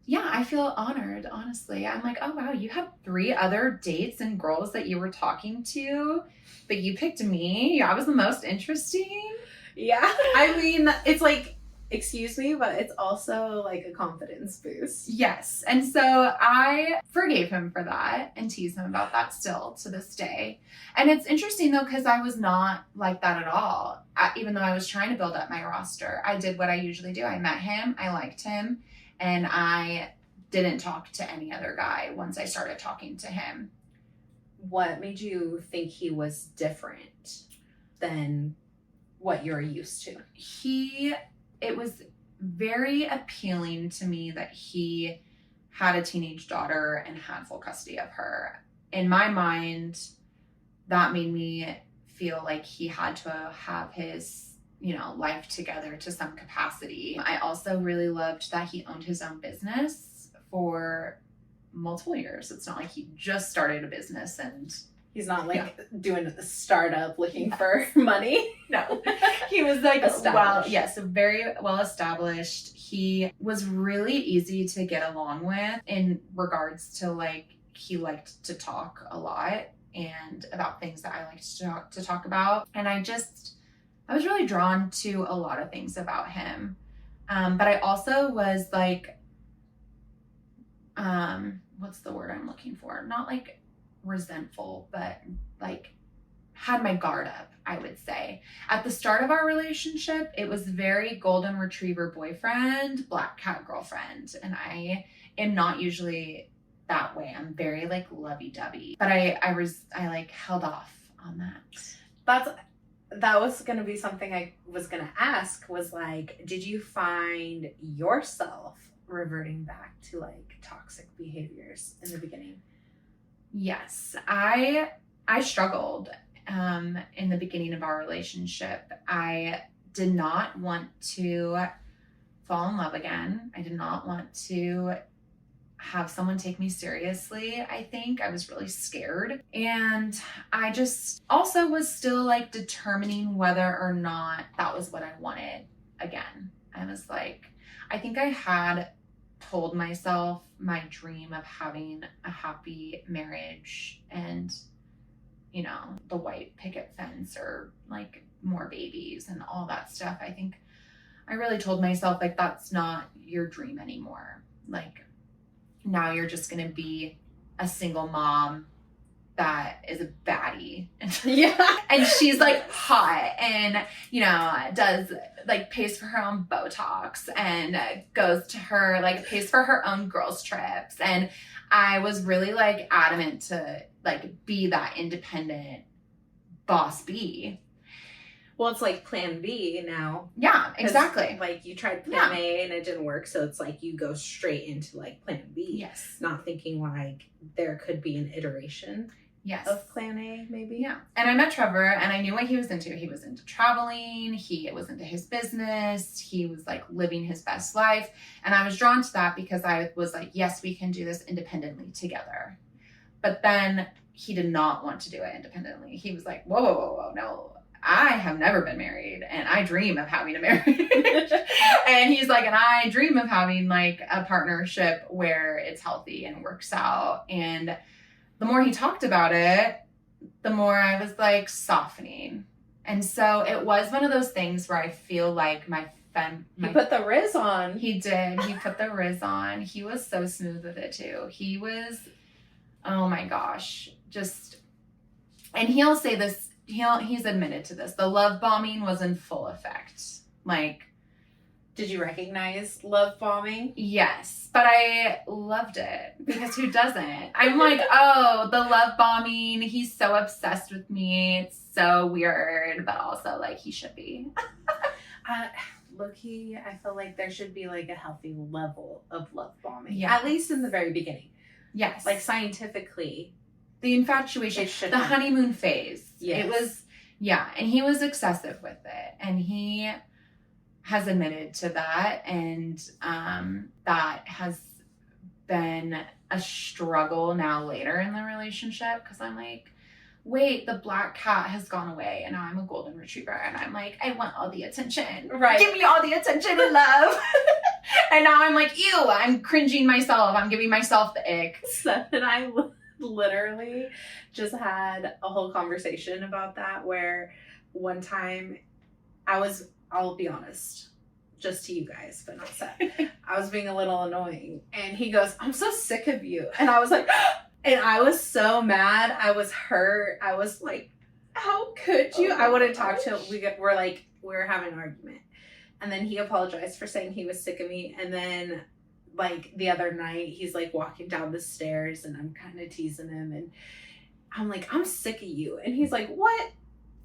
yeah, I feel honored, honestly. I'm like, oh, wow, you had 3 other dates and girls that you were talking to, but you picked me. I was the most interesting. Yeah. I mean, it's like, excuse me, but it's also like a confidence boost. Yes. And so I forgave him for that and tease him about that still to this day. And it's interesting though, because I was not like that at all. Even though I was trying to build up my roster, I did what I usually do. I met him, I liked him, and I didn't talk to any other guy once I started talking to him. What made you think he was different than what you're used to? It was very appealing to me that he had a teenage daughter and had full custody of her. In my mind, that made me feel like he had to have his, life together to some capacity. I also really loved that he owned his own business for multiple years. It's not like he just started a business and he's not doing a startup looking for money. No, he was like, very well established. He was really easy to get along with in regards to he liked to talk a lot and about things that I liked to talk about. And I was really drawn to a lot of things about him. But I also was what's the word I'm looking for? Not resentful, but had my guard up, I would say. At the start of our relationship, it was very golden retriever boyfriend, black cat girlfriend. And I am not usually that way. I'm very lovey-dovey. But I held off on that. That was going to be something I was going to ask was did you find yourself reverting back to toxic behaviors in the beginning? Yes, I struggled in the beginning of our relationship. I did not want to fall in love again. I did not want to have someone take me seriously. I think I was really scared. And I just also was still determining whether or not that was what I wanted again. I was I think I had told myself my dream of having a happy marriage and, the white picket fence or more babies and all that stuff. I think I really told myself that's not your dream anymore. Now you're just going to be a single mom that is a baddie. Yeah. And she's hot and, does pays for her own Botox and goes to her, pays for her own girls trips. And I was really adamant to be that independent boss bee. Well, it's plan B now. Yeah, exactly. You tried plan A and it didn't work. So it's you go straight into plan B. Yes. Not thinking there could be an iteration. Yes. Of plan A, maybe. Yeah. And I met Trevor and I knew what he was into. He was into traveling. He was into his business. He was living his best life. And I was drawn to that because I was yes, we can do this independently together. But then he did not want to do it independently. He was whoa, no. I have never been married and I dream of having a marriage. And he's and I dream of having a partnership where it's healthy and works out. And the more he talked about it, the more I was softening. And so it was one of those things where I feel he put the Riz on. He did. He put the Riz on. He was so smooth with it too. He was, oh my gosh, and he'll say this, he's admitted to this. The love bombing was in full effect. Did you recognize love bombing? Yes, but I loved it because who doesn't? I'm oh, the love bombing. He's so obsessed with me. It's so weird, but also he should be. Low-key, I feel there should be a healthy level of love bombing. Yeah. At least in the very beginning. Yes. Scientifically. The infatuation, the honeymoon phase. Yes. It was, and he was excessive with it. And he has admitted to that. And that has been a struggle now later in the relationship because I'm wait, the black cat has gone away and now I'm a golden retriever. And I'm like, I want all the attention. Right. Give me all the attention and love. And now I'm like, ew, I'm cringing myself. I'm giving myself the ick. Seth and I literally just had a whole conversation about that, where one time I'll be honest, just to you guys, but not Seth. I was being a little annoying, and he goes, I'm so sick of you. And I was like, and I was so mad. I was hurt. I was like, how could you? I wouldn't talk to him. We were having an argument. And then he apologized for saying he was sick of me. And then like the other night, he's like walking down the stairs and I'm kind of teasing him. And I'm like, I'm sick of you. And he's like, what?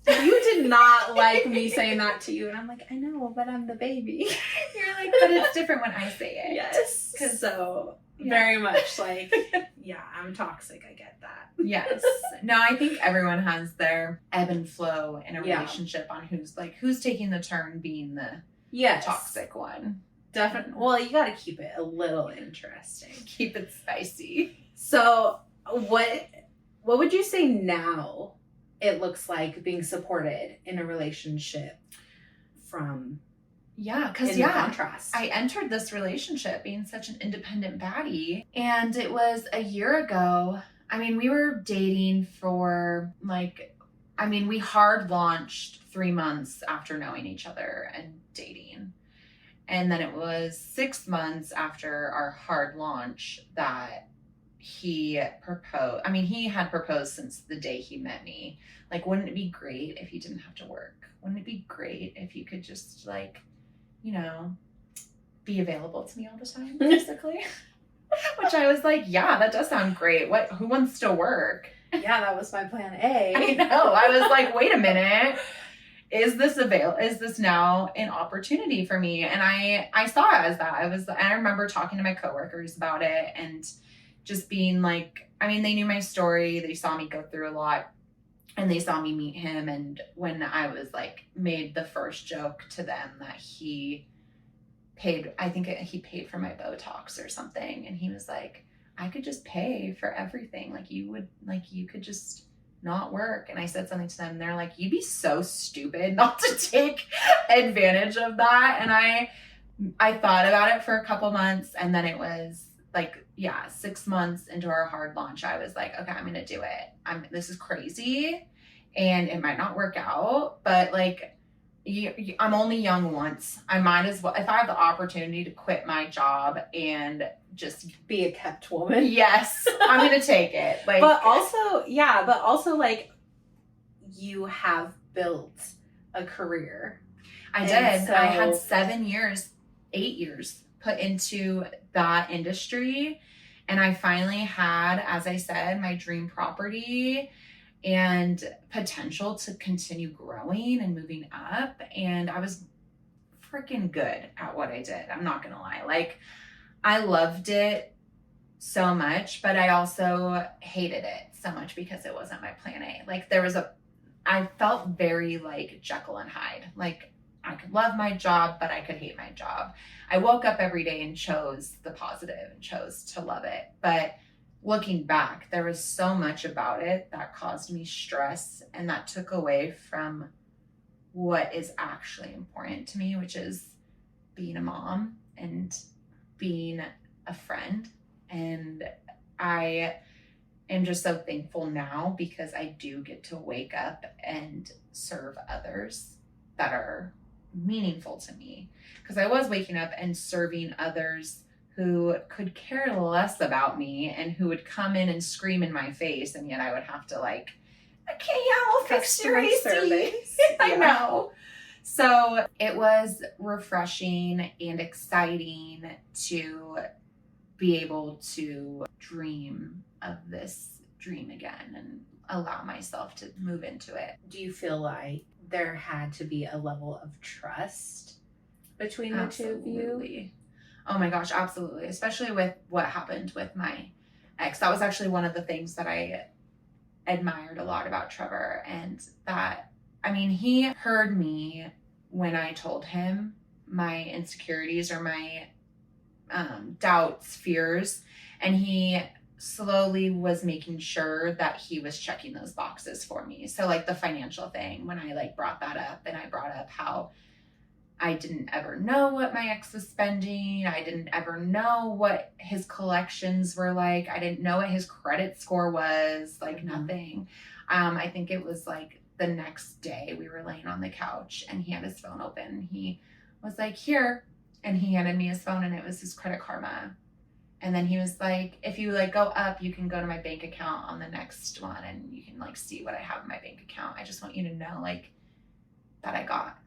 You did not like me saying that to you. And I'm like, I know, but I'm the baby. You're like, but it's different when I say it. Yes. So very much like, yeah, I'm toxic. I get that. Yes. No, I think everyone has their ebb and flow in a relationship on who's taking the turn being the toxic one. Definitely. Well, you got to keep it a little interesting. Keep it spicy. So what would you say now it looks like being supported in a relationship from contrast? I entered this relationship being such an independent baddie, and it was a year ago. I mean, we were dating for we hard launched 3 months after knowing each other and dating. And then it was 6 months after our hard launch that he proposed. I mean, he had proposed since the day he met me. Like, wouldn't it be great if you didn't have to work? Wouldn't it be great if you could just be available to me all the time, basically? Which I was like, yeah, that does sound great. Who wants to work? Yeah, that was my plan A. I know. I was like, wait a minute. Is this now an opportunity for me? And I saw it as that. I remember talking to my coworkers about it and just being like, I mean, they knew my story. They saw me go through a lot and they saw me meet him. And when I was made the first joke to them that he paid for my Botox or something. And he was like, I could just pay for everything. You could just not work. And I said something to them and they're like, you'd be so stupid not to take advantage of that. And I thought about it for a couple months, and then it was 6 months into our hard launch, I was like, okay, I'm going to do it. This is crazy and it might not work out, but I'm only young once. I might as well, if I have the opportunity to quit my job and just be a kept woman. Yes, I'm going to take it. But also you have built a career. I did. I had 8 years put into that industry. And I finally had, as I said, my dream property and potential to continue growing and moving up. And I was freaking good at what I did. I'm not going to lie. I loved it so much, but I also hated it so much because it wasn't my plan A. I felt very Jekyll and Hyde. I could love my job, but I could hate my job. I woke up every day and chose the positive and chose to love it. But looking back, there was so much about it that caused me stress and that took away from what is actually important to me, which is being a mom and being a friend. And I am just so thankful now because I do get to wake up and serve others that are meaningful to me, because I was waking up and serving others who could care less about me and who would come in and scream in my face, and yet I would have to okay, yeah, we'll fix your AC. I know. So it was refreshing and exciting to be able to dream of this dream again and allow myself to move into it. Do you feel like there had to be a level of trust between the two of you? Oh my gosh, absolutely. Especially with what happened with my ex. That was actually one of the things that I admired a lot about Trevor. And he heard me when I told him my insecurities or my doubts, fears, and he slowly was making sure that he was checking those boxes for me. So like the financial thing, when I like brought that up, and I brought up how I didn't ever know what my ex was spending. I didn't ever know what his collections were like. I didn't know what his credit score was, like nothing. I think it was like the next day we were laying on the couch and he had his phone open. He was like, here. And he handed me his phone and it was his Credit Karma. And then he was like, if you like go up, you can go to my bank account on the next one and you can like see what I have in my bank account. I just want you to know like that I got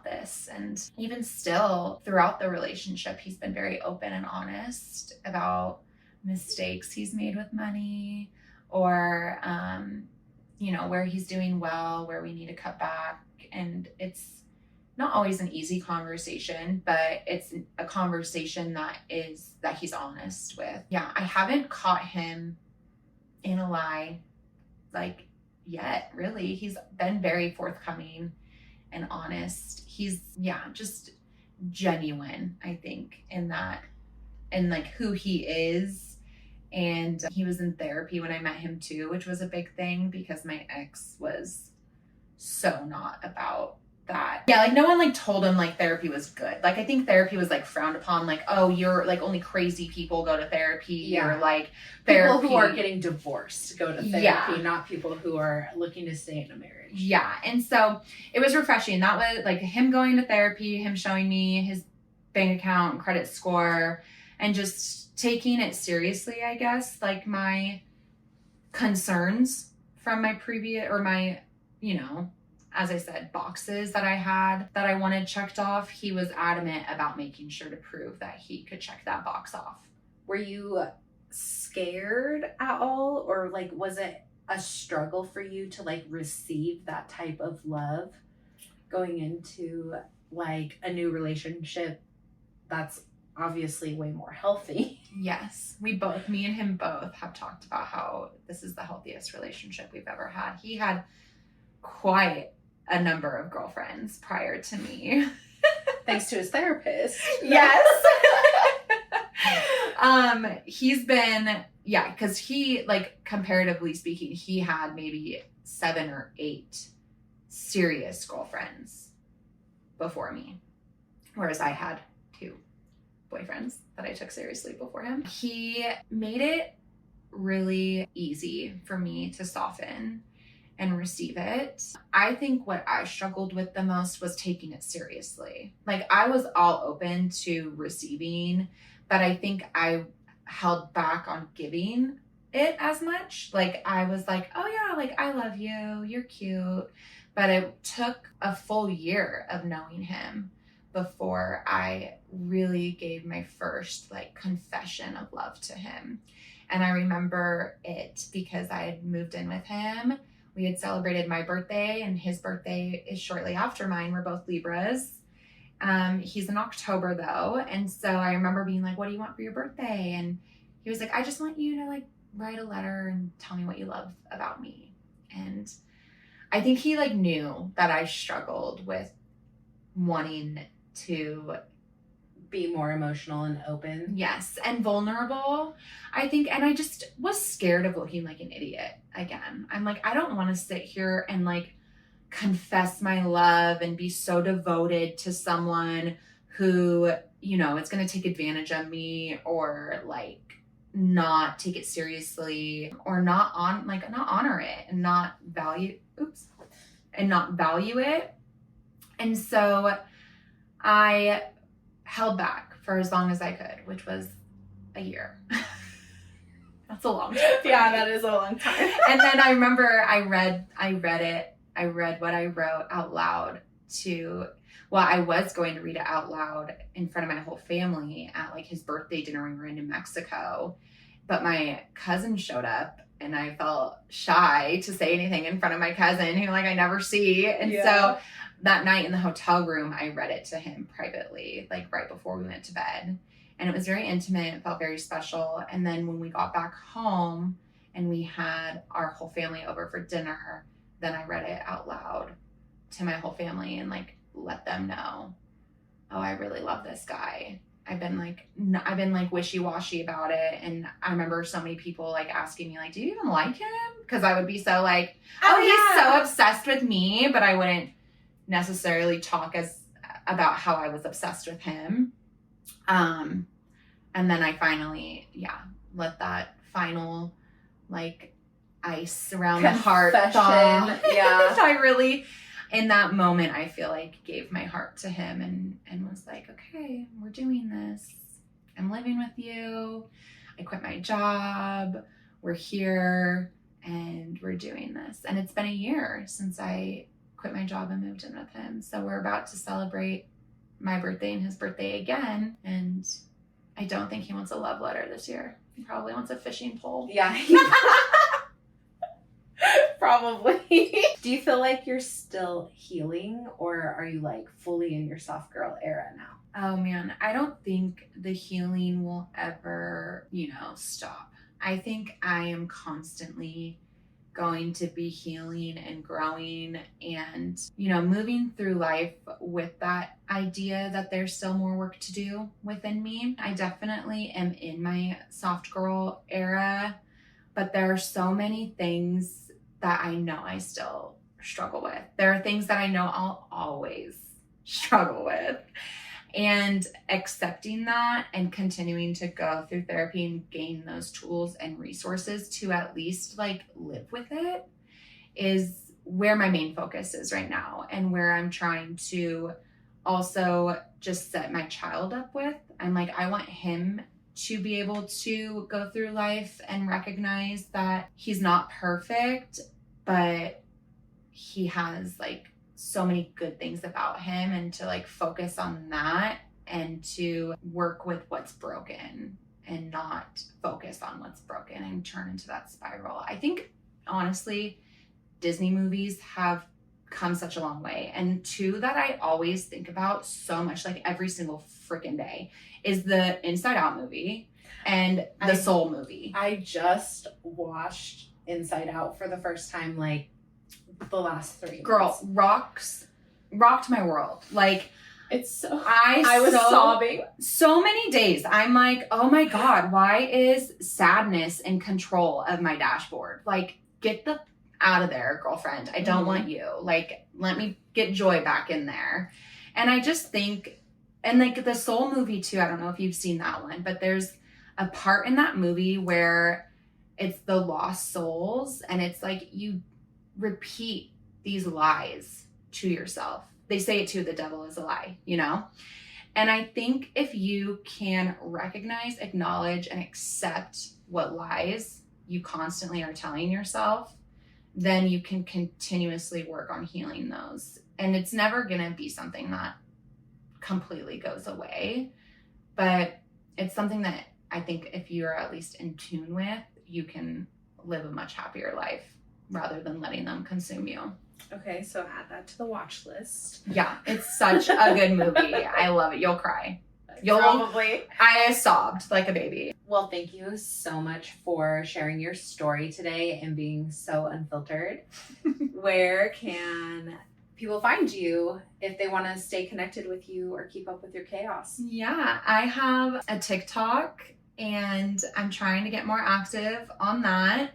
this. And even still throughout the relationship, he's been very open and honest about mistakes he's made with money, or, where he's doing well, where we need to cut back. And it's not always an easy conversation, but it's a conversation that he's honest with. Yeah, I haven't caught him in a lie like yet, really. He's been very forthcoming and honest. He's just genuine, I think, in that, and like who he is. And he was in therapy when I met him too, which was a big thing because my ex was so not about that. Yeah, like no one like told him like therapy was good. Like I think therapy was like frowned upon, like, oh, you're like only crazy people go to therapy, or like therapy. People who are getting divorced go to therapy, not people who are looking to stay in a marriage. Yeah. And so it was refreshing. That was like him going to therapy, him showing me his bank account and credit score, and just taking it seriously, I guess, like my concerns from my previous, or my, as I said, boxes that I had that I wanted checked off. He was adamant about making sure to prove that he could check that box off. Were you scared at all? Or like, was it a struggle for you to like receive that type of love going into like a new relationship that's obviously way more healthy? Yes. Me and him both have talked about how this is the healthiest relationship we've ever had. He had quite a number of girlfriends prior to me. Thanks to his therapist. Yes. He's been, because he, like, comparatively speaking, he had maybe 7 or 8 serious girlfriends before me, whereas I had 2 boyfriends that I took seriously before him. He made it really easy for me to soften and receive it. I think what I struggled with the most was taking it seriously. Like I was all open to receiving, but I think I held back on giving it as much. Like I was like, oh yeah, like I love you, you're cute. But it took a full year of knowing him before I really gave my first like confession of love to him. And I remember it because I had moved in with him. We had celebrated my birthday, and his birthday is shortly after mine. We're both Libras. He's in October though. And so I remember being like, what do you want for your birthday? And he was like, I just want you to like write a letter and tell me what you love about me. And I think he like knew that I struggled with wanting to be more emotional and open. Yes, and vulnerable, I think. And I just was scared of looking like an idiot again. I'm like, I don't want to sit here and like confess my love and be so devoted to someone who, it's going to take advantage of me, or like not take it seriously, or not honor it and not value it. And so I held back for as long as I could, which was a year. That's a long time. Yeah, that is a long time. And then I remember I read what I wrote out loud I was going to read it out loud in front of my whole family at like his birthday dinner when we were in New Mexico. But my cousin showed up and I felt shy to say anything in front of my cousin who like I never see. And so that night in the hotel room, I read it to him privately, like right before we went to bed. And it was very intimate. It felt very special. And then when we got back home and we had our whole family over for dinner, then I read it out loud to my whole family and like let them know, oh, I really love this guy. I've been like wishy-washy about it. And I remember so many people like asking me like, do you even like him? Because I would be so like, he's so obsessed with me, but I wouldn't necessarily talk about how I was obsessed with him. And then I finally, let that final like ice around the heart thaw. Yeah. I really, in that moment, I feel like gave my heart to him and was like, okay, we're doing this. I'm living with you. I quit my job. We're here and we're doing this. And it's been a year since I quit my job and moved in with him. So we're about to celebrate my birthday and his birthday again. And I don't think he wants a love letter this year. He probably wants a fishing pole. Yeah. Probably. Do you feel like you're still healing, or are you like fully in your soft girl era now? Oh man, I don't think the healing will ever, stop. I think I am constantly going to be healing and growing and, moving through life with that idea that there's still more work to do within me. I definitely am in my soft girl era, but there are so many things that I know I still struggle with. There are things that I know I'll always struggle with. And accepting that and continuing to go through therapy and gain those tools and resources to at least like live with it is where my main focus is right now, and where I'm trying to also just set my child up with. I'm like, I want him to be able to go through life and recognize that he's not perfect, but he has like so many good things about him, and to like focus on that and to work with what's broken and not focus on what's broken and turn into that spiral. I think honestly, Disney movies have come such a long way. And two that I always think about so much, like every single freaking day, is the Inside Out movie and the Soul movie. I just watched Inside Out for the first time like the last 3 months. Girl, rocked my world. Like, it's so I was sobbing so many days. I'm like, oh my God, why is sadness in control of my dashboard? Like, get the out of there, girlfriend. I don't want you. Like, let me get joy back in there. And I just think, and like the Soul movie too, I don't know if you've seen that one, but there's a part in that movie where it's the lost souls, and it's like you repeat these lies to yourself. They say it too, the devil is a lie, And I think if you can recognize, acknowledge, and accept what lies you constantly are telling yourself, then you can continuously work on healing those. And it's never going to be something that completely goes away, but it's something that I think if you're at least in tune with, you can live a much happier life rather than letting them consume you. Okay, so add that to the watch list. Yeah, it's such a good movie. I love it. You'll cry. Probably. I sobbed like a baby. Well, thank you so much for sharing your story today and being so unfiltered. Where can people find you if they want to stay connected with you or keep up with your chaos? Yeah, I have a TikTok and I'm trying to get more active on that.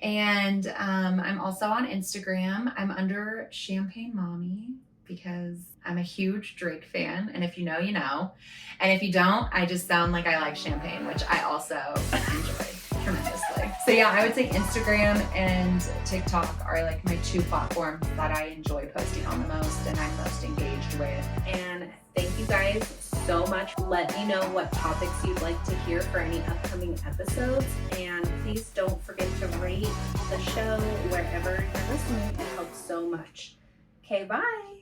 And I'm also on Instagram. I'm under Champagne Mommy because I'm a huge Drake fan. And if you know, you know. And if you don't, I just sound like I like champagne, which I also enjoy tremendously. So yeah, I would say Instagram and TikTok are like my 2 platforms that I enjoy posting on the most and I'm most engaged with. And thank you guys so much. Let me know what topics you'd like to hear for any upcoming episodes. And please don't forget to rate the show wherever you're listening. It helps so much. Okay, bye.